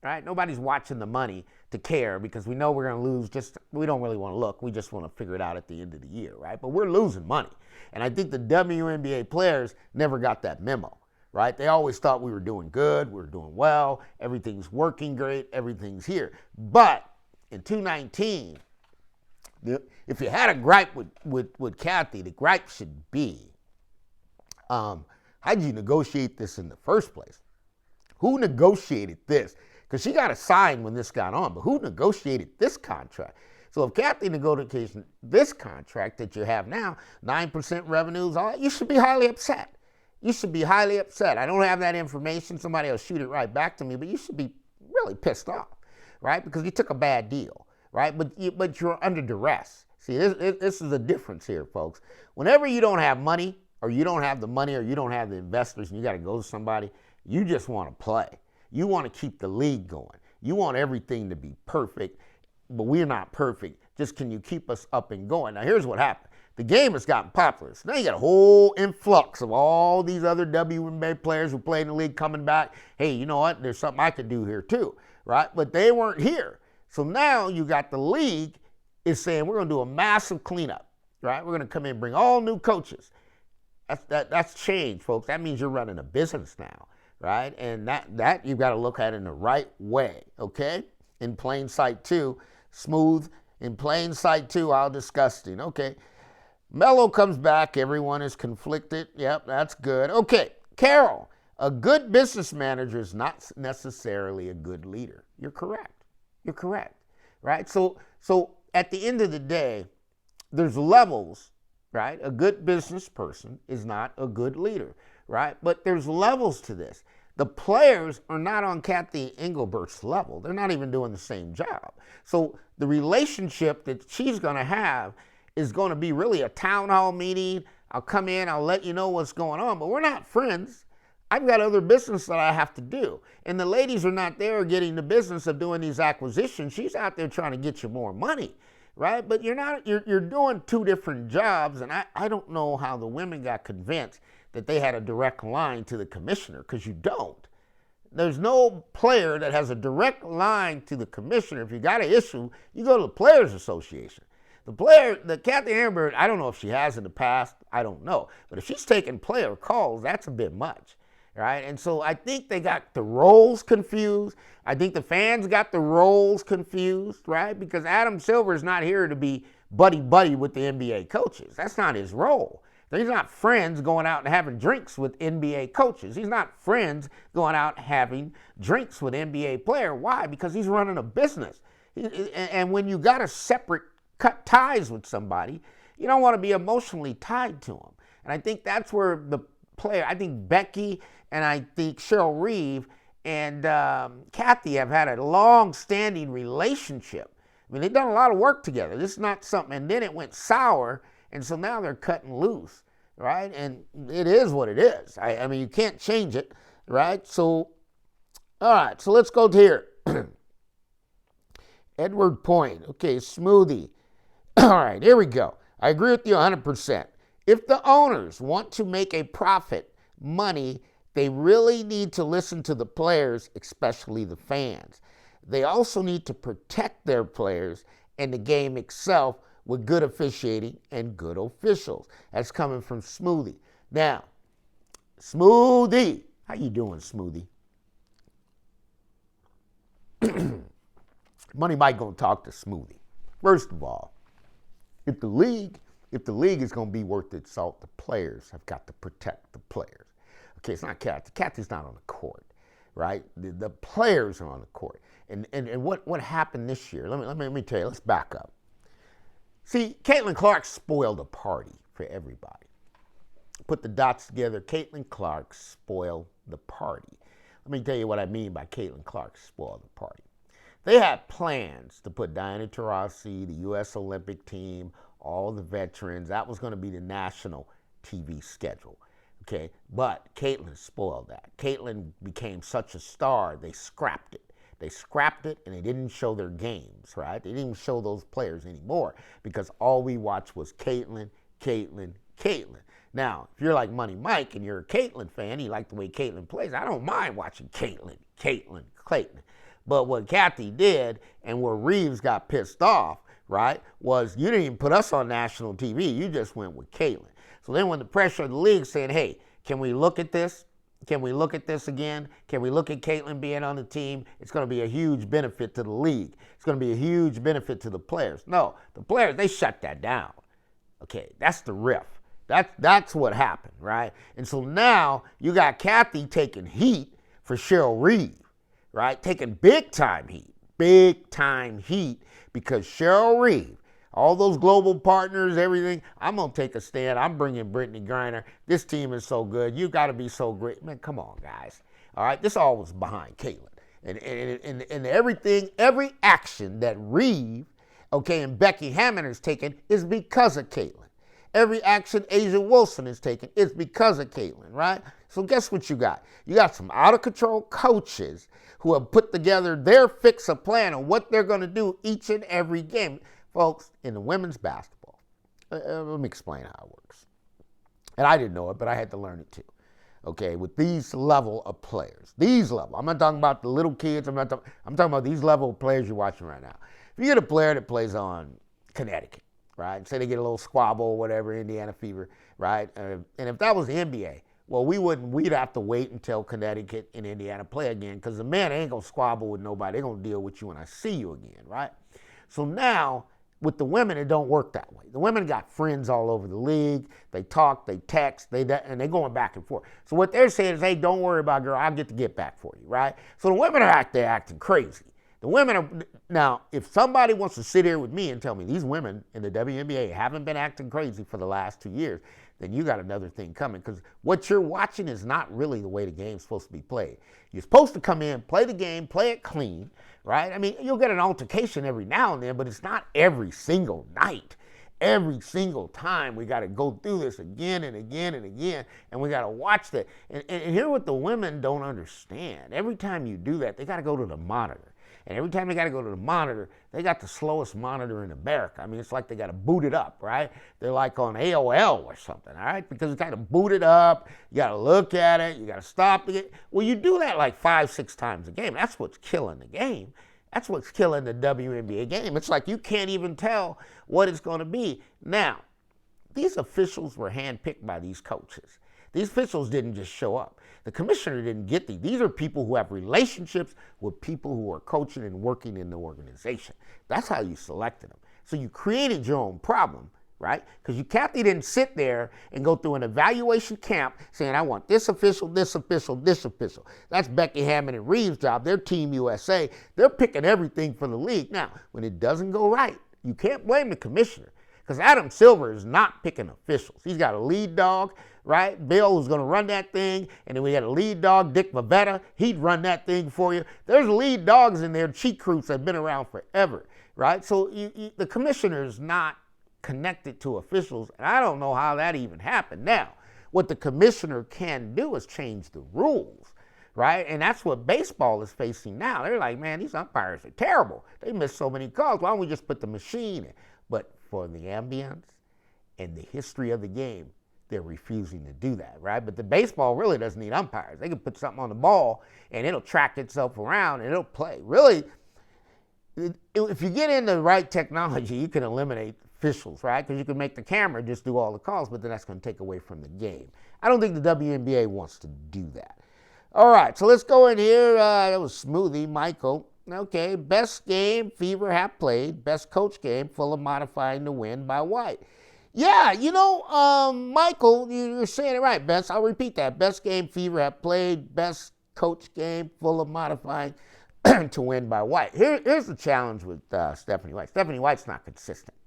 right? Nobody's watching the money to care because we know we're going to lose. We don't really want to look. We just want to figure it out at the end of the year, right? But we're losing money. And I think the WNBA players never got that memo, right? They always thought we were doing good. We were doing well. Everything's working great. Everything's here. But in 2019, if you had a gripe with Cathy, the gripe should be, how did you negotiate this in the first place? Who negotiated this? Because she got a sign when this got on, but who negotiated this contract? So if Cathy negotiated this contract that you have now, 9% revenues, all that, you should be highly upset. You should be highly upset. I don't have that information. Somebody will shoot it right back to me, but you should be really pissed off, right? Because you took a bad deal, right? But you're under duress. See, this is the difference here, folks. Whenever you don't have money, or you don't have the money, or you don't have the investors, and you got to go to somebody, you just want to play. You want to keep the league going. You want everything to be perfect, but we're not perfect. Just can you keep us up and going? Now, here's what happened. The game has gotten popular. So now you got a whole influx of all these other WNBA players who play in the league coming back. Hey, you know what? There's something I could do here too, right? But they weren't here. So now you got the league is saying we're going to do a massive cleanup, right? We're going to come in and bring all new coaches. That's change, folks. That means you're running a business now, right? And that you've got to look at in the right way, okay? In plain sight too, smooth. In plain sight too, how disgusting. Okay, Melo comes back. Everyone is conflicted. Yep, that's good. Okay, Carol, a good business manager is not necessarily a good leader. You're correct. You're correct, right? So at the end of the day, there's levels. Right? A good business person is not a good leader, right? But there's levels to this. The players are not on Cathy Engelbert's level. They're not even doing the same job. So the relationship that she's going to have is going to be really a town hall meeting. I'll come in, I'll let you know what's going on, but we're not friends. I've got other business that I have to do. And the ladies are not there getting the business of doing these acquisitions. She's out there trying to get you more money. Right? But you're doing two different jobs, and I don't know how the women got convinced that they had a direct line to the commissioner, because you don't. There's no player that has a direct line to the commissioner. If you got an issue, you go to the Players Association. The Cathy Engelbert, I don't know if she has in the past, I don't know. But if she's taking player calls, that's a bit much. Right? And so I think they got the roles confused. I think the fans got the roles confused, right? Because Adam Silver is not here to be buddy-buddy with the NBA coaches. That's not his role. He's not friends going out and having drinks with NBA coaches. He's not friends going out having drinks with NBA player. Why? Because he's running a business. And when you got to cut ties with somebody, you don't want to be emotionally tied to them. And I think that's where the player, I think Becky and I think Cheryl Reeve and Cathy have had a long-standing relationship. I mean, they've done a lot of work together. This is not something, and then it went sour, and so now they're cutting loose, right? And it is what it is. I mean, you can't change it, right? So, all right, so let's go to here. Edward Point. Okay, Smoothie. All right, here we go. I agree with you 100%. If the owners want to make a profit, money, they really need to listen to the players, especially the fans. They also need to protect their players and the game itself with good officiating and good officials. That's coming from Smoothie. Now, Smoothie. How you doing, Smoothie? Money Mike gonna talk to Smoothie. First of all, if the league is gonna be worth its salt, the players have got to protect the players. Okay, it's not Cathy. Cathy's not on the court, right? The players are on the court. And what happened this year? Let me tell you. Let's back up. See, Caitlin Clark spoiled a party for everybody. Put the dots together. Caitlin Clark spoiled the party. Let me tell you what I mean by Caitlin Clark spoiled the party. They had plans to put Diana Taurasi, the U.S. Olympic team, all the veterans. That was going to be the national TV schedule. Okay, but Caitlin spoiled that. Caitlin became such a star, they scrapped it. They scrapped it and they didn't show their games, right? They didn't even show those players anymore because all we watched was Caitlin, Caitlin, Caitlin. Now, if you're like Money Mike and you're a Caitlin fan, you like the way Caitlin plays, I don't mind watching Caitlin, Caitlin, Caitlin. But what Cathy did and where Reeves got pissed off, right, was you didn't even put us on national TV. You just went with Caitlin. So then when the pressure of the league saying, hey, can we look at this? Can we look at this again? Can we look at Caitlin being on the team? It's going to be a huge benefit to the league. It's going to be a huge benefit to the players. No, the players, they shut that down. Okay, that's the riff. That's what happened, right? And so now you got Cathy taking heat for Cheryl Reeve, right? Taking big time heat because Cheryl Reeve, all those global partners, everything, I'm going to take a stand. I'm bringing Brittany Griner. This team is so good. You got to be so great. Man, come on, guys. All right, this all was behind Caitlin. And everything, every action that Reeve, okay, and Becky Hammond has taken is because of Caitlin. Every action Asia Wilson has taken is because of Caitlin, right? So guess what you got? You got some out-of-control coaches who have put together their fix a plan on what they're going to do each and every game. Folks, in the women's basketball, let me explain how it works. And I didn't know it, but I had to learn it too. Okay, with these level of players. These level. I'm not talking about the little kids. I'm talking about these level of players you're watching right now. If you get a player that plays on Connecticut, right? Say they get a little squabble or whatever, Indiana Fever, right? And if that was the NBA, well, we'd have to wait until Connecticut and Indiana play again because the man ain't going to squabble with nobody. They're going to deal with you when I see you again, right? So now, with the women, it don't work that way. The women got friends all over the league. They talk, they text, and they're going back and forth. So what they're saying is, hey, don't worry about it, girl. I'll get back for you, right? So the women are acting crazy. The women are, now, if somebody wants to sit here with me and tell me these women in the WNBA haven't been acting crazy for the last 2 years, then you got another thing coming because what you're watching is not really the way the game's supposed to be played. You're supposed to come in, play the game, play it clean, right? I mean, you'll get an altercation every now and then, but it's not every single night. Every single time we got to go through this again and again and again, and we got to watch that. And here's what the women don't understand. Every time you do that, they got to go to the monitor. And every time they got to go to the monitor, they got the slowest monitor in America. I mean, it's like they got to boot it up, right? They're like on AOL or something, all right? Because you got to boot it up, you got to look at it, you got to stop it. Well, you do that like 5-6 times a game. That's what's killing the game. That's what's killing the WNBA game. It's like you can't even tell what it's going to be. Now, these officials were handpicked by these coaches. These officials didn't just show up. The commissioner didn't get these. These are people who have relationships with people who are coaching and working in the organization. That's how you selected them. So you created your own problem, right? Because Cathy didn't sit there and go through an evaluation camp saying, I want this official, this official, this official. That's Becky Hammond and Reeves' job. They're Team USA. They're picking everything for the league. Now, when it doesn't go right, you can't blame the commissioner because Adam Silver is not picking officials. He's got a lead dog, right? Bill who's going to run that thing. And then we got a lead dog, Dick Mavetta. He'd run that thing for you. There's lead dogs in there, cheat crews that have been around forever, right? So the commissioner is not connected to officials, and I don't know how that even happened. Now, what the commissioner can do is change the rules, right? And that's what baseball is facing now. They're like, man, these umpires are terrible. They miss so many calls. Why don't we just put the machine in? But for the ambience and the history of the game, they're refusing to do that, right? But the baseball really doesn't need umpires. They can put something on the ball, and it'll track itself around, and it'll play. Really, if you get into the right technology, you can eliminate officials, right? Because you can make the camera just do all the calls, but then that's going to take away from the game. I don't think the WNBA wants to do that. All right, so let's go in here. That was Smoothie, Michael. Okay, best game Fever have played. Best coach game, full of modifying to win by White. Yeah, Michael, you're saying it right, Best. I'll repeat that. Best game Fever have played. Best coach game, full of modifying to win by White. Here's the challenge with Stephanie White. Stephanie White's not consistent.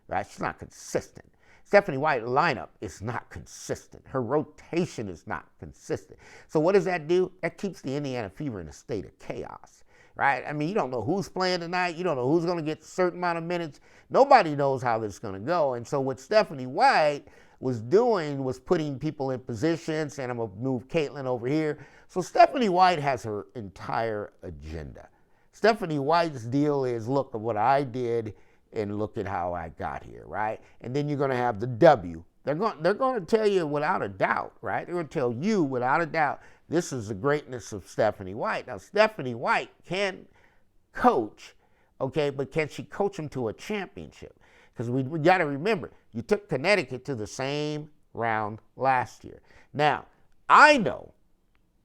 Right? She's not consistent. Stephanie White's lineup is not consistent. Her rotation is not consistent. So what does that do? That keeps the Indiana Fever in a state of chaos, right? I mean, you don't know who's playing tonight. You don't know who's going to get a certain amount of minutes. Nobody knows how this is going to go. And so what Stephanie White was doing was putting people in position, saying, I'm going to move Caitlin over here. So Stephanie White has her entire agenda. Stephanie White's deal is, look at what I did and look at how I got here, right? And then you're going to have the W. They're going to tell you without a doubt, right? They're going to tell you without a doubt, this is the greatness of Stephanie White. Now, Stephanie White can coach, okay, but can she coach them to a championship? Because we got to remember, you took Connecticut to the same round last year. Now, I know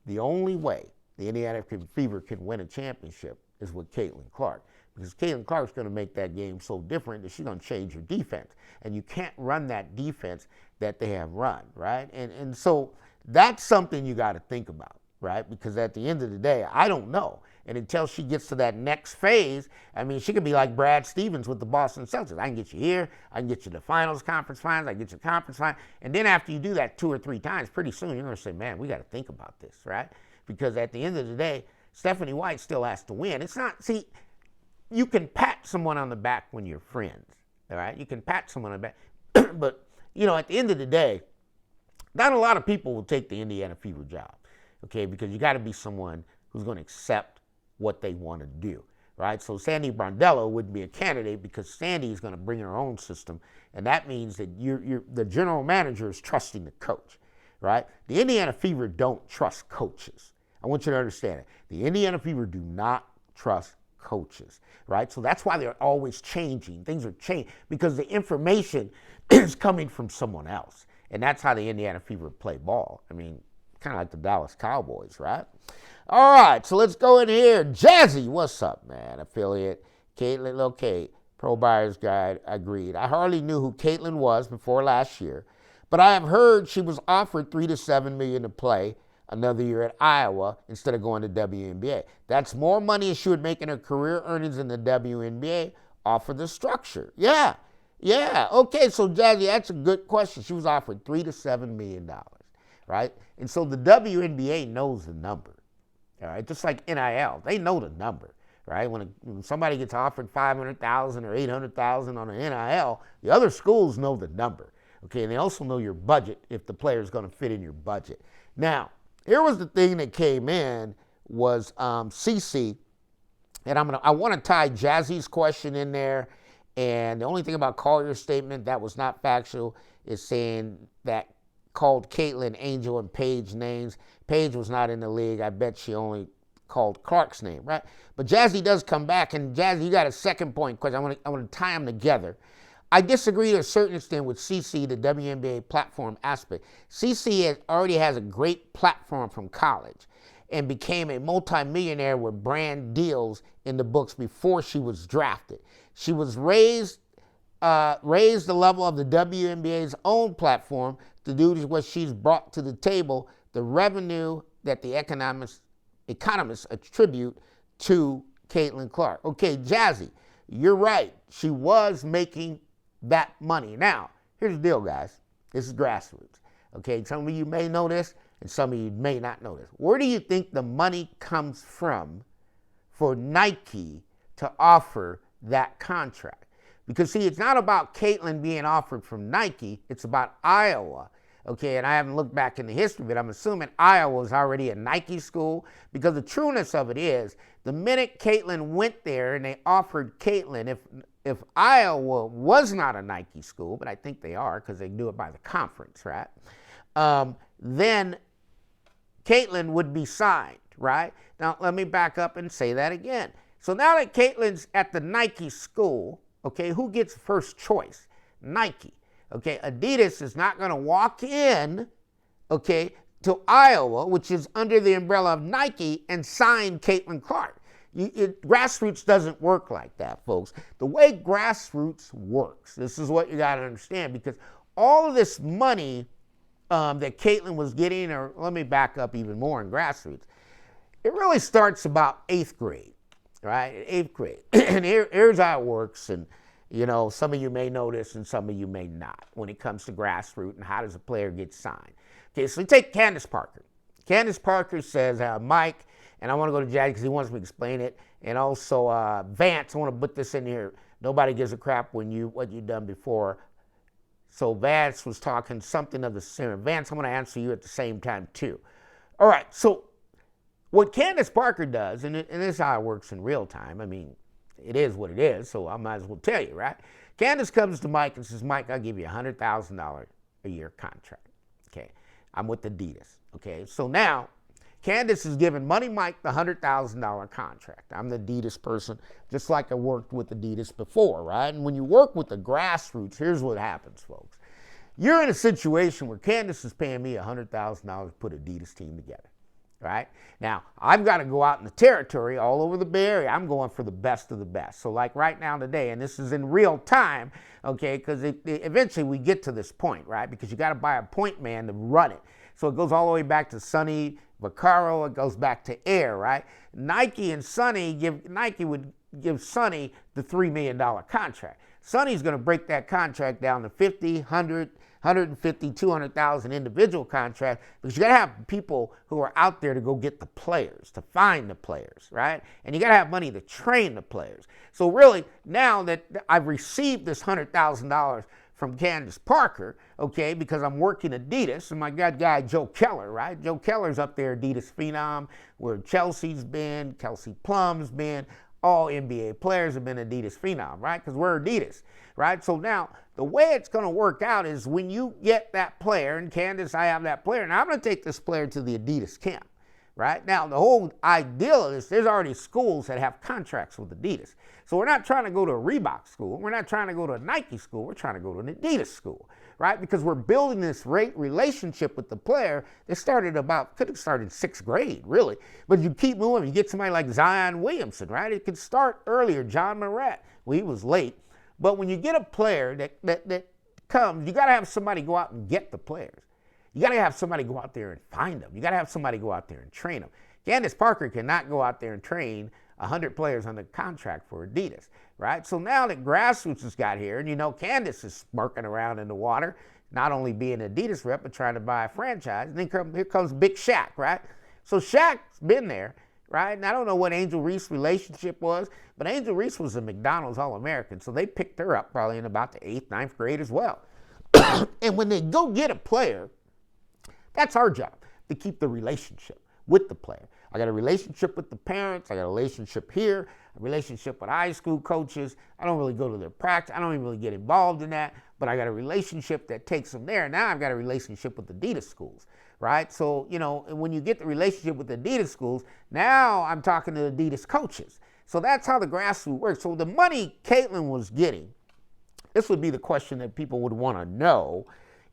the only way the Indiana Fever can win a championship is with Caitlin Clark. Because Caitlin Clark's going to make that game so different that she's going to change your defense. And you can't run that defense that they have run, right? And so that's something you got to think about, right? Because at the end of the day, I don't know. And until she gets to that next phase, I mean, she could be like Brad Stevens with the Boston Celtics. I can get you here. I can get you the finals, conference finals. I can get you conference finals. And then after you do that 2 or 3 times, pretty soon you're going to say, man, we got to think about this, right? Because at the end of the day, Stephanie White still has to win. It's not, see, you can pat someone on the back when you're friends, all right? You can pat someone on the back. But, you know, at the end of the day, not a lot of people will take the Indiana Fever job, okay? Because you got to be someone who's going to accept what they want to do, right? So Sandy Brondello would be a candidate because Sandy is going to bring her own system, and that means that the general manager is trusting the coach, right? The Indiana Fever don't trust coaches. I want you to understand it. The Indiana Fever do not trust coaches, right? So that's why they're always changing. Things are changing because the information is coming from someone else. And that's how the Indiana Fever play ball. I mean, kind of like the Dallas Cowboys, right? All right, so let's go in here. Jazzy, what's up, man? Affiliate. Caitlin, okay. Pro Buyer's Guide, agreed. I hardly knew who Caitlin was before last year, but I have heard she was offered $3 to $7 million to play another year at Iowa instead of going to WNBA. That's more money she would make in her career earnings in the WNBA off of the structure. Yeah. Okay, so Jazzy, that's a good question. She was offered $3 to $7 million, right? And so the WNBA knows the number, all right? Just like NIL, they know the number, right? When somebody gets offered $500,000 or $800,000 on an NIL, the other schools know the number, okay? And they also know your budget if the player is going to fit in your budget. Now, here was the thing that came in was CC, and I want to tie Jazzy's question in there. And the only thing about Collier's statement that was not factual is saying that called Caitlin Angel and Paige names. Paige was not in the league. I bet she only called Clark's name, right? But Jazzy does come back, and Jazzy, you got a second point question. I want to tie them together. I disagree to a certain extent with CC, the WNBA platform aspect. CC already has a great platform from college and became a multimillionaire with brand deals in the books before she was drafted. She was raised the level of the WNBA's own platform to do what she's brought to the table, the revenue that the economists attribute to Caitlin Clark. Okay, Jazzy, you're right. She was making that money. Now, here's the deal, guys. This is Grassroots. Okay, some of you may know this, and some of you may not know this. Where do you think the money comes from for Nike to offer that contract? Because, see, it's not about Caitlin being offered from Nike. It's about Iowa. Okay, and I haven't looked back in the history, but I'm assuming Iowa is already a Nike school, because the trueness of it is the minute Caitlin went there and they offered Caitlin, if Iowa was not a Nike school, but I think they are because they do it by the conference, right? Then Caitlin would be signed, right? Now, let me back up and say that again. So now that Caitlin's at the Nike school, okay, who gets first choice? Nike. Okay, Adidas is not going to walk in, okay, to Iowa, which is under the umbrella of Nike, and sign Caitlin Clark. Grassroots doesn't work like that, folks. The way Grassroots works, this is what you got to understand, because all of this money that Caitlin was getting, or let me back up even more in Grassroots, it really starts about 8th grade, right? 8th grade. And here's how it works, and you know, some of you may know this and some of you may not when it comes to Grassroots and how does a player get signed. Okay, so take Candace Parker. Candace Parker says, Mike, And I want to go to Jackie because he wants me to explain it. And also Vance, I want to put this in here. Nobody gives a crap what you've done before. So Vance was talking something of the same. Vance, I'm going to answer you at the same time too. All right, so what Candace Parker does, and this is how it works in real time. I mean, it is what it is, so I might as well tell you, right? Candace comes to Mike and says, Mike, I'll give you a $100,000 a year contract. Okay, I'm with Adidas. Okay, so now Candace is giving Money Mike the $100,000 contract. I'm the Adidas person, just like I worked with Adidas before, right? And when you work with the Grassroots, here's what happens, folks. You're in a situation where Candace is paying me $100,000 to put Adidas team together, right? Now, I've got to go out in the territory all over the Bay Area. I'm going for the best of the best. So like right now today, and this is in real time, okay, because eventually we get to this point, right? Because you got to buy a point man to run it. So it goes all the way back to Sonny Vaccaro. It goes back to Air, right? Nike would give Sonny the $3 million contract. Sonny's going to break that contract down to 50, 100, 150, 200,000 individual contract, because you got to have people who are out there to go get the players, to find the players, right? And you got to have money to train the players. So really, now that I've received this $100,000 from Candace Parker, okay, because I'm working Adidas, and my good guy Joe Keller, right? Joe Keller's up there, Adidas Phenom, where Chelsea's been, Kelsey Plum's been, all NBA players have been Adidas Phenom, right? Because we're Adidas, right? So now, the way it's going to work out is when you get that player, and Candace, I have that player, and I'm going to take this player to the Adidas camp, right? Now, the whole ideal of this, there's already schools that have contracts with Adidas. So we're not trying to go to a Reebok school. We're not trying to go to a Nike school. We're trying to go to an Adidas school, right? Because we're building this relationship with the player that could have started 6th grade, really. But you keep moving. You get somebody like Zion Williamson, right? It could start earlier. John Morat, well, he was late. But when you get a player that comes, you got to have somebody go out and get the players. You got to have somebody go out there and find them. You got to have somebody go out there and train them. Candace Parker cannot go out there and train 100 players under contract for Adidas, right? So now that Grassroots has got here, and you know Candace is smirking around in the water, not only being an Adidas rep, but trying to buy a franchise. And then here comes Big Shaq, right? So Shaq's been there, right? And I don't know what Angel Reese's relationship was, but Angel Reese was a McDonald's All-American, so they picked her up probably in about the 8th, 9th grade as well. And when they go get a player, that's our job, to keep the relationship with the player. I got a relationship with the parents. I got a relationship here, a relationship with high school coaches. I don't really go to their practice. I don't even really get involved in that, but I got a relationship that takes them there. Now I've got a relationship with Adidas schools, right? So, you know, when you get the relationship with Adidas schools, now I'm talking to Adidas coaches. So that's how the Grassroots works. So the money Caitlin was getting, this would be the question that people would want to know,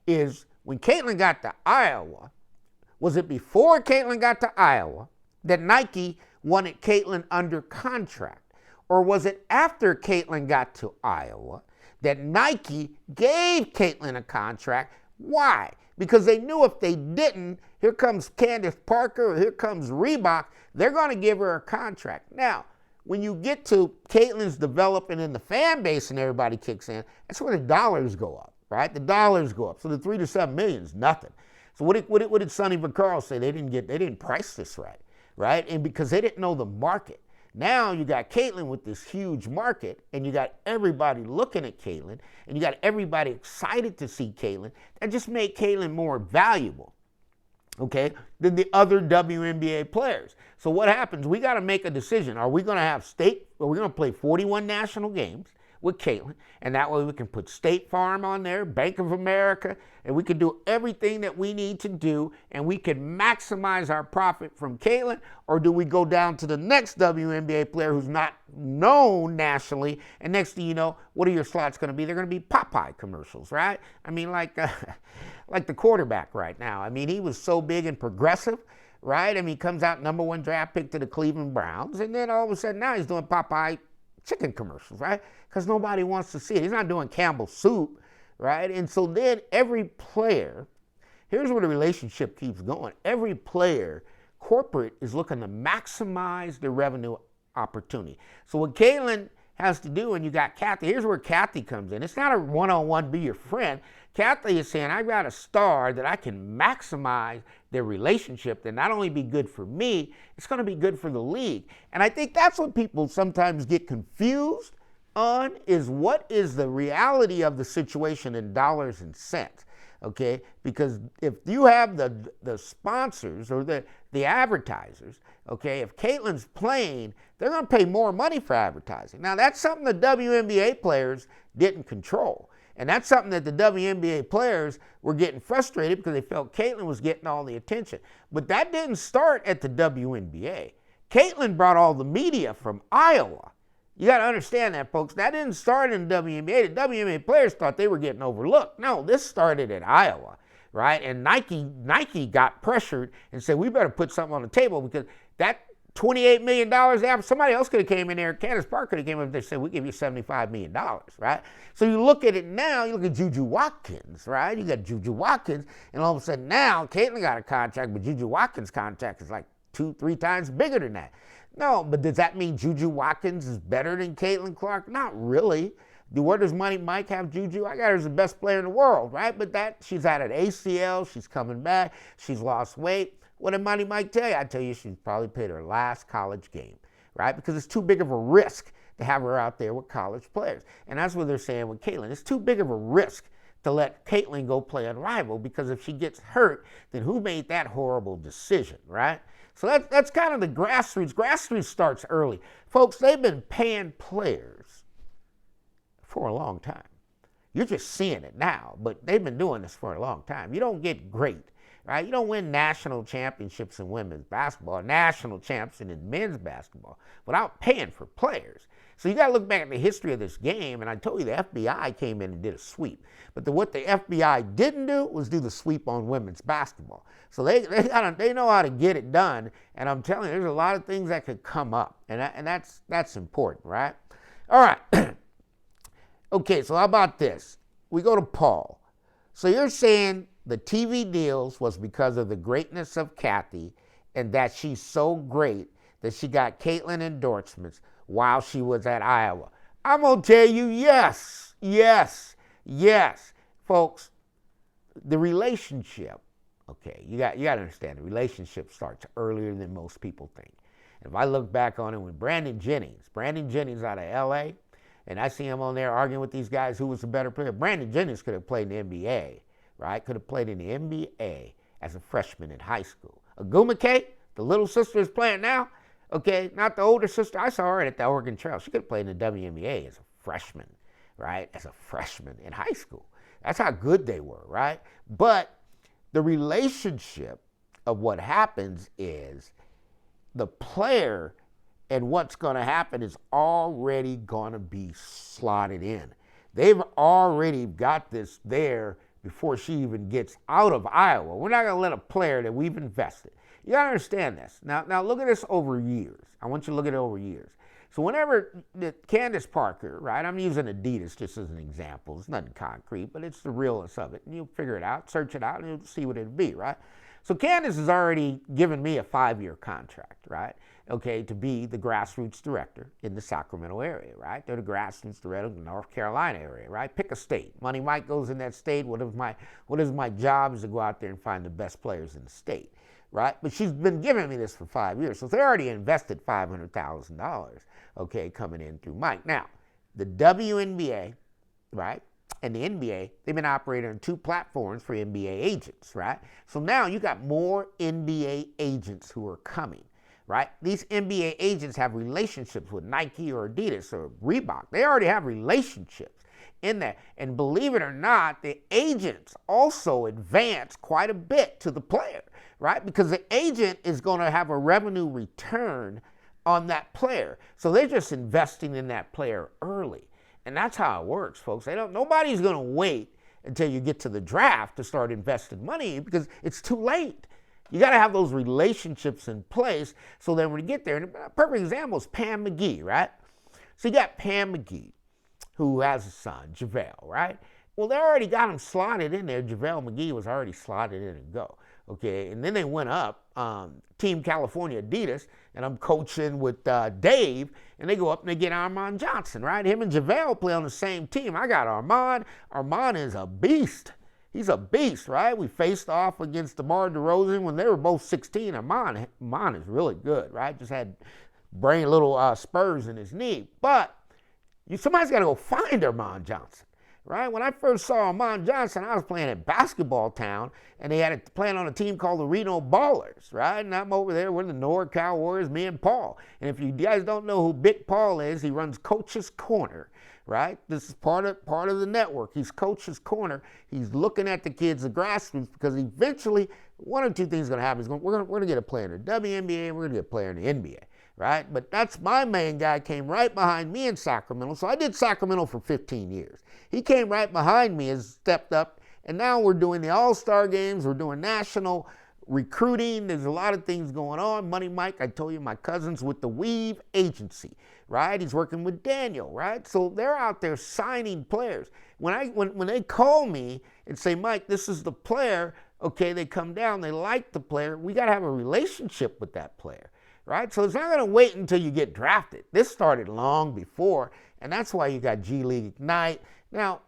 is when Caitlin got to Iowa, was it before Caitlin got to Iowa that Nike wanted Caitlin under contract? Or was it after Caitlin got to Iowa that Nike gave Caitlin a contract? Why? Because they knew if they didn't, here comes Candace Parker, or here comes Reebok, they're going to give her a contract. Now, when you get to Caitlin's developing and the fan base and everybody kicks in, that's where the dollars go up, right? The dollars go up. So the 3 to 7 million is nothing. So what did Sonny Vaccaro say? They didn't price this right? And because they didn't know the market. Now you got Caitlin with this huge market, and you got everybody looking at Caitlin, and you got everybody excited to see Caitlin. That just made Caitlin more valuable, okay, than the other WNBA players. So what happens? We got to make a decision. Are we going to have we're going to play 41 national games with Caitlin, and that way we can put State Farm on there, Bank of America, and we can do everything that we need to do, and we can maximize our profit from Caitlin? Or do we go down to the next WNBA player who's not known nationally, and next thing you know, what are your slots going to be? They're going to be Popeye commercials, right? I mean, like the quarterback right now. I mean, he was so big and progressive, right? I mean, he comes out #1 draft pick to the Cleveland Browns, and then all of a sudden now he's doing Popeye chicken commercials, right? Because nobody wants to see it. He's not doing Campbell's soup, right? And so then every player, here's where the relationship keeps going. Every player, corporate, is looking to maximize their revenue opportunity. So what Caitlin has to do, and you got Cathy. Here's where Cathy comes in. It's not a one-on-one be your friend. Cathy is saying, I've got a star that I can maximize their relationship that not only be good for me, it's going to be good for the league. And I think that's what people sometimes get confused on, is what is the reality of the situation in dollars and cents. Okay, because if you have the sponsors or the advertisers, okay, if Caitlyn's playing, they're going to pay more money for advertising. Now, that's something the WNBA players didn't control. And that's something that the WNBA players were getting frustrated because they felt Caitlyn was getting all the attention. But that didn't start at the WNBA. Caitlyn brought all the media from Iowa. You got to understand that, folks. That didn't start in the WNBA. The WNBA players thought they were getting overlooked. No, this started in Iowa, right? And Nike got pressured and said, we better put something on the table, because that $28 million, after somebody else could have came in there, Candace Parker could have came in and they said, we give you $75 million, right? So you look at it now, you look at Juju Watkins, right? You got Juju Watkins, and all of a sudden now, Caitlyn got a contract, but Juju Watkins' contract is like 2-3 times bigger than that. No, but does that mean Juju Watkins is better than Caitlin Clark? Not really. Where does Money Mike have Juju? I got her as the best player in the world, right? But she's had an ACL, she's coming back, she's lost weight. What did Money Mike tell you? I tell you, she's probably played her last college game, right? Because it's too big of a risk to have her out there with college players. And that's what they're saying with Caitlyn. It's too big of a risk to let Caitlyn go play unrivaled, because if she gets hurt, then who made that horrible decision, right? So that's kind of the Grassroots. Grassroots starts early. Folks, they've been paying players for a long time. You're just seeing it now, but they've been doing this for a long time. You don't get great, right? You don't win national championships in women's basketball, national champions in men's basketball, without paying for players. So you got to look back at the history of this game, and I told you the FBI came in and did a sweep. But what the FBI didn't do was do the sweep on women's basketball. So they know how to get it done, and I'm telling you, there's a lot of things that could come up, and that's important, right? All right. Okay, so how about this? We go to Paul. So you're saying the TV deals was because of the greatness of Cathy, and that she's so great that she got Caitlyn endorsements while she was at Iowa. I'm going to tell you, yes. Folks, the relationship, okay, you got to understand, the relationship starts earlier than most people think. If I look back on it with Brandon Jennings out of L.A., and I see him on there arguing with these guys who was the better player. Brandon Jennings could have played in the NBA, right? Could have played in the NBA as a freshman in high school. Agumake, the little sister is playing now, okay, not the older sister. I saw her at the Oregon Trail. She could have played in the WNBA as a freshman, right? As a freshman in high school. That's how good they were, right? But the relationship of what happens is the player and what's going to happen is already going to be slotted in. They've already got this there before she even gets out of Iowa. We're not going to let a player that we've invested. You got to understand this. Now look at this over years. I want you to look at it over years. So whenever Candace Parker, right, I'm using Adidas just as an example. It's nothing concrete, but it's the realness of it. And you'll figure it out, search it out, and you'll see what it'd be, right? So Candace has already given me a 5-year contract, right? Okay, to be the Grassroots director in the Sacramento area, right? They're the Grassroots director in the North Carolina area, right? Pick a state. Money Mike goes in that state. What is my job is to go out there and find the best players in the state, right? But she's been giving me this for 5 years, so they already invested $500,000, okay, coming in through Mike. Now, the WNBA, right, and the NBA, they've been operating on 2 platforms for NBA agents, right? So now you got more NBA agents who are coming, right? These NBA agents have relationships with Nike or Adidas or Reebok. They already have relationships in there. And believe it or not, the agents also advance quite a bit to the player, right? Because the agent is going to have a revenue return on that player. So they're just investing in that player early. And that's how it works, folks. Nobody's going to wait until you get to the draft to start investing money, because it's too late. You got to have those relationships in place so then when you get there, and a perfect example is Pam McGee, right? So you got Pam McGee, who has a son, JaVale, right? Well, they already got him slotted in there. JaVale McGee was already slotted in and go. okay? And then they went up, Team California Adidas, and I'm coaching with Dave, and they go up and they get Armand Johnson, right? Him and JaVale play on the same team. I got Armand. Armand is a beast. He's a beast, right? We faced off against DeMar DeRozan when they were both 16. Armand is really good, right? Just had little spurs in his knee. But somebody's got to go find Armand Johnson, right? When I first saw Armand Johnson, I was playing at Basketball Town, and they had playing on a team called the Reno Ballers, right? And I'm over there with the NorCal Warriors, me and Paul. And if you guys don't know who Big Paul is, he runs Coach's Corner, right? This is part of the network. He's Coach's Corner. He's looking at the kids, the grassroots, because eventually one or two things are going to happen. We're going to get a player in the WNBA, and we're going to get a player in the NBA. Right? But that's my main guy, came right behind me in Sacramento. So I did Sacramento for 15 years. He came right behind me, has stepped up, and now we're doing the All-Star games. We're doing national recruiting. There's a lot of things going on. Money Mike, I told you, my cousin's with the Weave Agency, right? He's working with Daniel, right? So they're out there signing players. When they call me and say, Mike, this is the player, okay, they come down, they like the player, we got to have a relationship with that player. Right? So it's not going to wait until you get drafted. This started long before, and that's why you got G League Ignite. Now,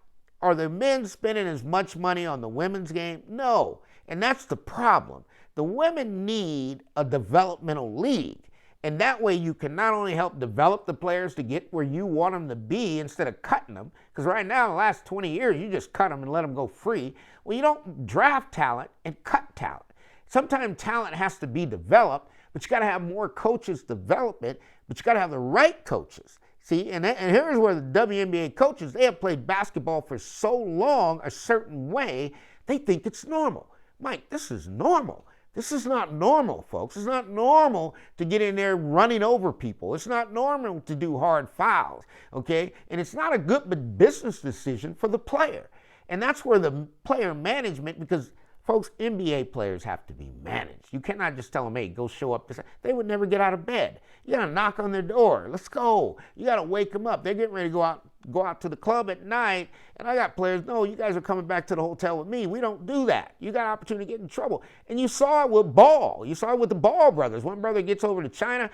are the men spending as much money on the women's game? No, and that's the problem. The women need a developmental league, and that way you can not only help develop the players to get where you want them to be instead of cutting them, because right now, the last 20 years, you just cut them and let them go free. Well, you don't draft talent and cut talent. Sometimes talent has to be developed, but you got to have more coaches develop it, but you got to have the right coaches. See, and here's where the WNBA coaches, they have played basketball for so long a certain way, they think it's normal. Mike, this is normal. This is not normal, folks. It's not normal to get in there running over people. It's not normal to do hard fouls, okay? And it's not a good business decision for the player. And that's where the player management, because folks, NBA players have to be managed. You cannot just tell them, hey, go show up. They would never get out of bed. You got to knock on their door. Let's go. You got to wake them up. They're getting ready to go out to the club at night. And I got players, no, you guys are coming back to the hotel with me. We don't do that. You got an opportunity to get in trouble. And you saw it with Ball. You saw it with the Ball brothers. One brother gets over to China.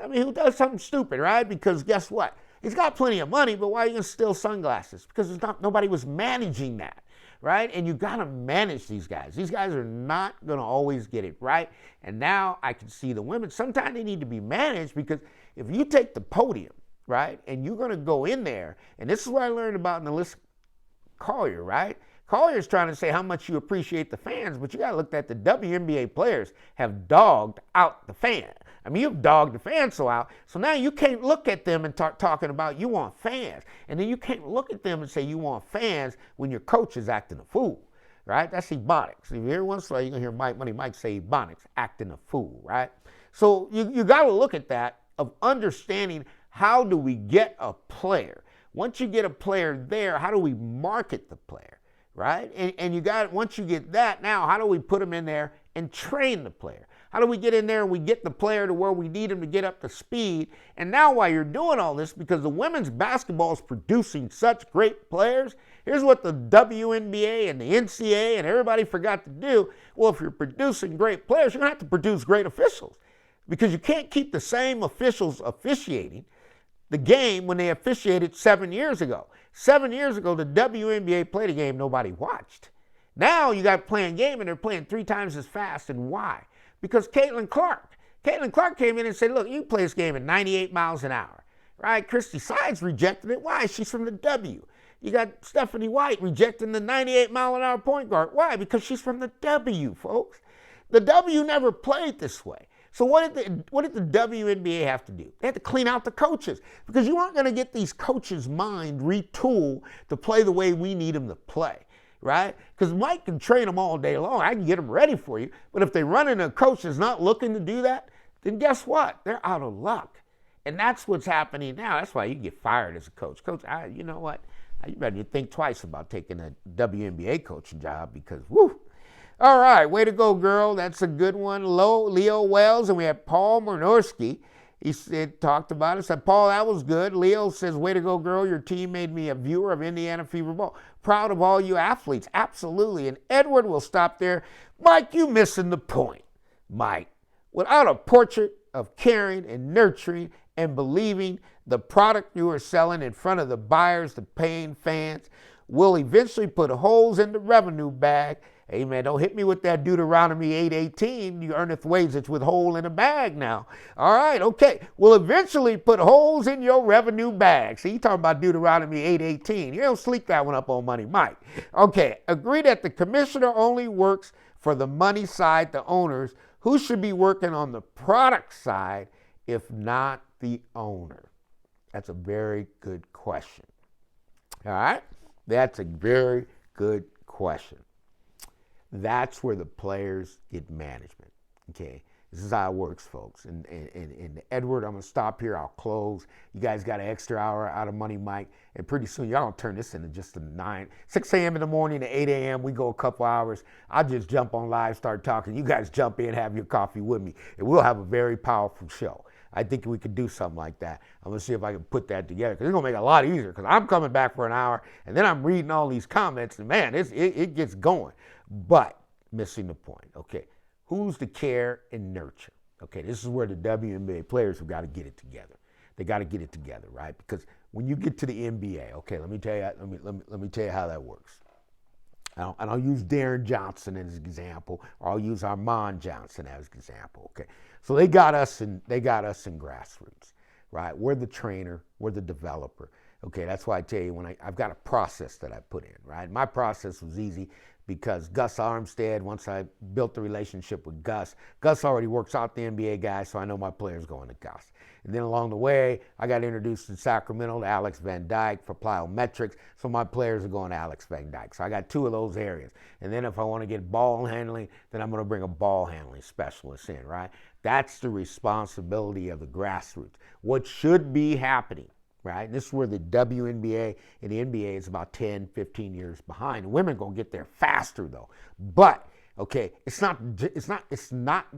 I mean, who does something stupid, right? Because guess what? He's got plenty of money, but why are you going to steal sunglasses? Because nobody was managing that. Right? And you got to manage these guys. These guys are not going to always get it right. And now I can see the women, sometimes they need to be managed, because if you take the podium, right, and you're going to go in there, and this is what I learned about Melissa Collier, right? Collier's trying to say how much you appreciate the fans, but you got to look at the WNBA players have dogged out the fan. I mean, you've dogged the fans out, so now you can't look at them and talking about you want fans. And then you can't look at them and say you want fans when your coach is acting a fool, right? That's ebonics. If you hear once in a while, you're going to hear Money Mike say ebonics, acting a fool, right? So you got to look at that of understanding, how do we get a player? Once you get a player there, how do we market the player, right? And you got, once you get that, now how do we put them in there and train the player? How do we get in there and we get the player to where we need him to get up to speed? And now while you're doing all this, because the women's basketball is producing such great players, here's what the WNBA and the NCAA and everybody forgot to do. Well, if you're producing great players, you're going to have to produce great officials, because you can't keep the same officials officiating the game when they officiated 7 years ago. 7 years ago, the WNBA played a game nobody watched. Now you got playing game and they're playing 3 times as fast. And why? Because Caitlin Clark came in and said, look, you play this game at 98 miles an hour, right? Christy Sides rejected it. Why? She's from the W. You got Stephanie White rejecting the 98-mile-an-hour point guard. Why? Because she's from the W, folks. The W never played this way. So what did the WNBA have to do? They had to clean out the coaches, because you aren't going to get these coaches' mind retooled to play the way we need them to play. Right? Because Mike can train them all day long. I can get them ready for you. But if they run into a coach that's not looking to do that, then guess what? They're out of luck. And that's what's happening now. That's why you get fired as a coach. Coach, you know what? You better think twice about taking a WNBA coaching job, because, whoo. All right, way to go, girl. That's a good one. Leo Wells, and we have Paul Murnorski. He said, talked about it, said, Paul, that was good. Leo says, way to go, girl. Your team made me a viewer of Indiana Fever Ball. Proud of all you athletes. Absolutely. And Edward will stop there. Mike, you missing the point. Mike, without a portrait of caring and nurturing and believing the product you are selling in front of the buyers, the paying fans, will eventually put holes in the revenue bag. Amen. Don't hit me with that Deuteronomy 8:18. You earneth wages with hole in a bag now. All right, okay. Will eventually put holes in your revenue bag. See, you talking about Deuteronomy 8:18. You don't sleep that one up on Money Mike. Okay, agree that the commissioner only works for the money side, the owners. Who should be working on the product side if not the owner? That's a very good question. All right? That's a very good question. That's where the players get management, okay? This is how it works, folks. And Edward, I'm going to stop here. I'll close. You guys got an extra hour out of Money Mike. And pretty soon, y'all don't turn this into just a 6 a.m. in the morning to 8 a.m. We go a couple hours. I'll just jump on live, start talking. You guys jump in, have your coffee with me. And we'll have a very powerful show. I think we could do something like that. I'm going to see if I can put that together, because it's going to make it a lot easier, because I'm coming back for an hour, and then I'm reading all these comments, and man, it gets going. But missing the point, okay? Who's the care and nurture? Okay, this is where the WNBA players have got to get it together. They got to get it together, right? Because when you get to the NBA, okay, let me tell you how that works. And I'll use Darren Johnson as an example, or I'll use Armand Johnson as an example, okay? So they got us in Grassroots, right? We're the trainer, we're the developer. Okay, that's why I tell you, I've got a process that I put in, right? My process was easy because Gus Armstead, once I built the relationship with Gus already works out the NBA guys, so I know my players going to Gus. And then along the way, I got introduced in Sacramento to Alex Van Dyke for plyometrics, so my players are going to Alex Van Dyke. So I got 2 of those areas. And then if I want to get ball handling, then I'm going to bring a ball handling specialist in, right? That's the responsibility of the grassroots. What should be happening, right? And this is where the WNBA and the NBA is about 10, 15 years behind. Women are going to get there faster though. But, okay, it's not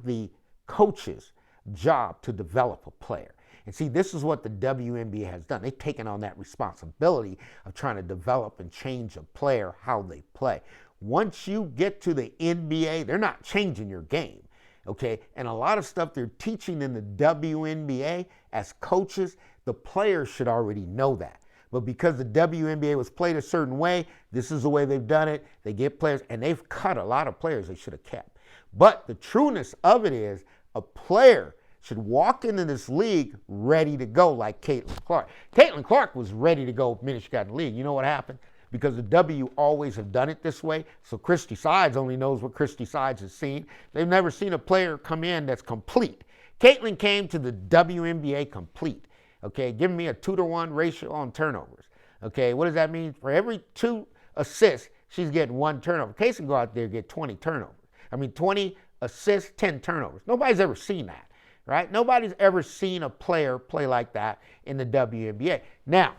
the coach's job to develop a player. And see, this is what the WNBA has done. They've taken on that responsibility of trying to develop and change a player how they play. Once you get to the NBA, they're not changing your game. Okay, and a lot of stuff they're teaching in the WNBA as coaches, the players should already know that. But because the WNBA was played a certain way, this is the way they've done it. They get players, and they've cut a lot of players they should have kept. But the trueness of it is a player should walk into this league ready to go like Caitlin Clark. Caitlin Clark was ready to go the minute she got in the league. You know what happened? Because the W always have done it this way. So Christy Sides only knows what Christy Sides has seen. They've never seen a player come in that's complete. Caitlin came to the WNBA complete. Okay, giving me a 2-to-1 ratio on turnovers. Okay, what does that mean? For every 2 assists, she's getting 1 turnover. Case can go out there and get 20 turnovers. 20 assists, 10 turnovers. Nobody's ever seen that, right? Nobody's ever seen a player play like that in the WNBA. Now,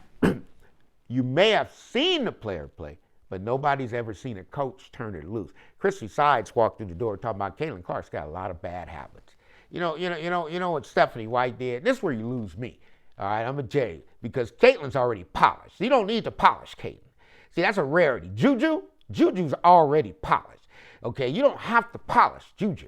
you may have seen the player play, but nobody's ever seen a coach turn it loose. Christy Sides walked through the door talking about Caitlin Clark's got a lot of bad habits. You know what Stephanie White did? This is where you lose me. All right, I'm a J, because Caitlin's already polished. You don't need to polish Caitlin. See, that's a rarity. Juju's already polished. Okay, you don't have to polish Juju,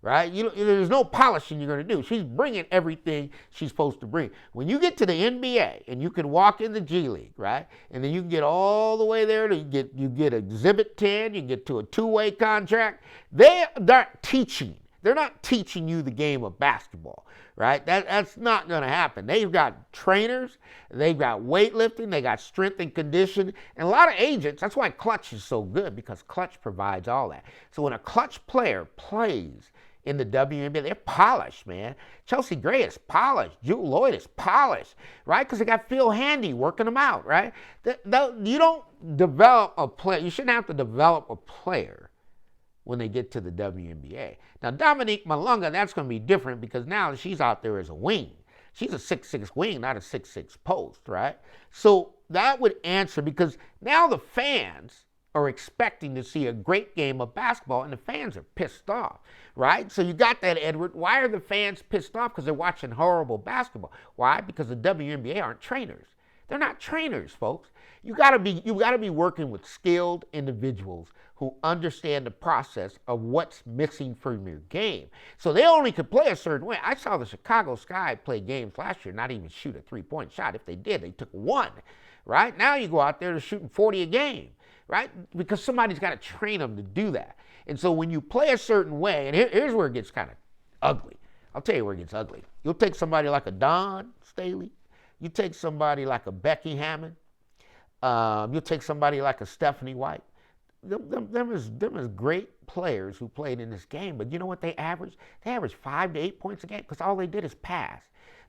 right? There's no polishing you're going to do. She's bringing everything she's supposed to bring. When you get to the NBA and you can walk in the G League, right, and then you can get all the way there to you get Exhibit 10, you get to a 2-way contract. They're not teaching. They're not teaching you the game of basketball, right? That's not going to happen. They've got trainers, they've got weightlifting, they got strength and conditioning, and a lot of agents. That's why Clutch is so good, because Clutch provides all that. So when a Clutch player plays in the WNBA, they're polished, man. Chelsea Gray is polished. Jewel Lloyd is polished, right? Because they got Phil Handy working them out, right? You don't develop a player. You shouldn't have to develop a player when they get to the WNBA. Now, Dominique Malunga, that's going to be different, because now she's out there as a wing. She's a 6'6" wing, not a 6'6" post, right? So that would answer, because now the fans are expecting to see a great game of basketball, and the fans are pissed off, right? So you got that, Edward. Why are the fans pissed off? Because they're watching horrible basketball. Why? Because the WNBA aren't trainers. They're not trainers, folks. You gotta be working with skilled individuals who understand the process of what's missing from your game. So they only could play a certain way. I saw the Chicago Sky play games last year, not even shoot a three-point shot. If they did, they took one, right? Now you go out there to shooting 40 a game, right? Because somebody's got to train them to do that. And so when you play a certain way, and here's where it gets kind of ugly. I'll tell you where it gets ugly. You'll take somebody like a Dawn Staley. You take somebody like a Becky Hammond. You'll take somebody like a Stephanie White. Them is great players who played in this game, but you know what they averaged? They averaged 5 to 8 points a game because all they did is pass.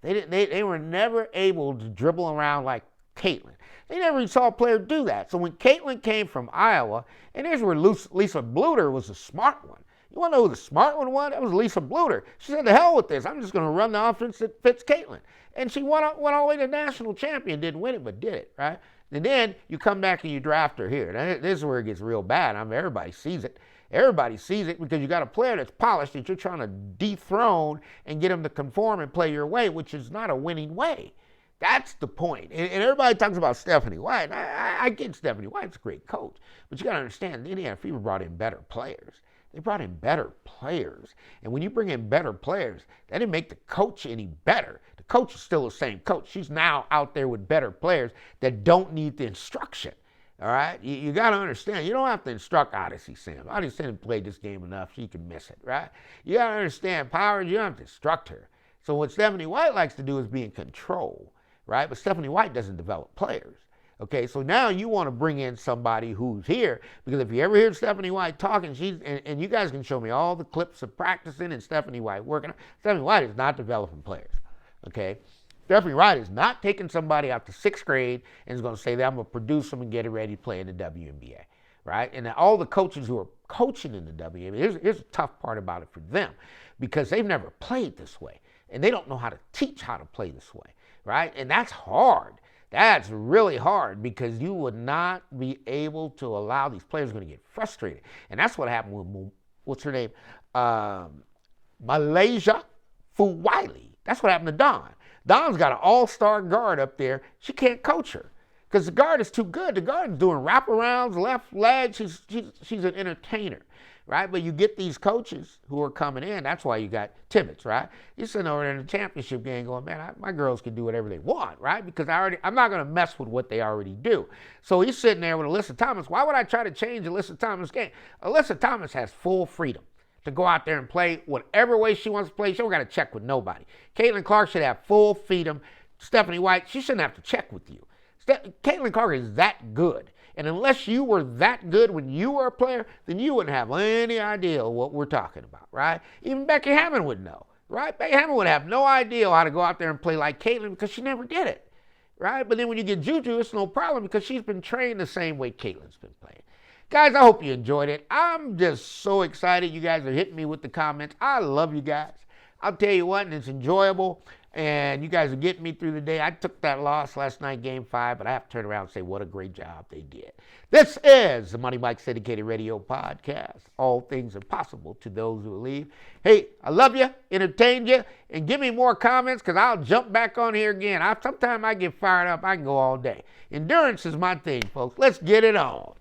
They were never able to dribble around like Caitlin. They never even saw a player do that. So when Caitlin came from Iowa, and here's where Lisa Bluter was a smart one. You want to know who the smart one was? That was Lisa Bluter. She said, "The hell with this. I'm just going to run the offense that fits Caitlin." And she went all the way to national champion. Didn't win it, but did it, right? And then you come back and you draft her here. Now, this is where it gets real bad. I mean, everybody sees it. Everybody sees it because you got a player that's polished that you're trying to dethrone and get him to conform and play your way, which is not a winning way. That's the point. And everybody talks about Stephanie White. I get Stephanie White's a great coach, but you got to understand, the Indiana Fever brought in better players. They brought in better players. And when you bring in better players, that didn't make the coach any better. The coach is still the same coach. She's now out there with better players that don't need the instruction. All right? You got to understand, you don't have to instruct Odyssey Sam. Odyssey Sam played this game enough, she can miss it, right? You got to understand, Powers, you don't have to instruct her. So what Stephanie White likes to do is be in control, right? But Stephanie White doesn't develop players. Okay, so now you want to bring in somebody who's here, because if you ever hear Stephanie White talking, and you guys can show me all the clips of practicing and Stephanie White working. Stephanie White is not developing players, okay? Stephanie White is not taking somebody out to 6th grade and is going to say that I'm going to produce them and get it ready to play in the WNBA, right? And all the coaches who are coaching in the WNBA, here's a tough part about it for them, because they've never played this way, and they don't know how to teach how to play this way, right? And that's hard. That's really hard, because you would not be able to allow these players going to get frustrated. And that's what happened with, what's her name? Malaysia Fuwiley. That's what happened to Dawn. Dawn's got an all-star guard up there. She can't coach her because the guard is too good. The guard is doing wraparounds, left leg. She's an entertainer, right? But you get these coaches who are coming in. That's why you got Tibbetts, right? You're sitting over there in the championship game going, man, my girls can do whatever they want, right? Because I'm not going to mess with what they already do. So he's sitting there with Alyssa Thomas. Why would I try to change Alyssa Thomas' game? Alyssa Thomas has full freedom to go out there and play whatever way she wants to play. She don't got to check with nobody. Caitlin Clark should have full freedom. Stephanie White, she shouldn't have to check with you. Caitlin Clark is that good. And unless you were that good when you were a player, then you wouldn't have any idea what we're talking about, right? Even Becky Hammond would know, right? Becky Hammond would have no idea how to go out there and play like Caitlin because she never did it, right? But then when you get Juju, it's no problem because she's been trained the same way Caitlin's been playing. Guys, I hope you enjoyed it. I'm just so excited you guys are hitting me with the comments. I love you guys. I'll tell you what, and it's enjoyable, and you guys are getting me through the day. I took that loss last night, Game 5, but I have to turn around and say what a great job they did. This is the Money Mike Syndicated Radio Podcast. All things are possible to those who believe. Hey, I love you, entertained you, and give me more comments because I'll jump back on here again. Sometimes I get fired up. I can go all day. Endurance is my thing, folks. Let's get it on.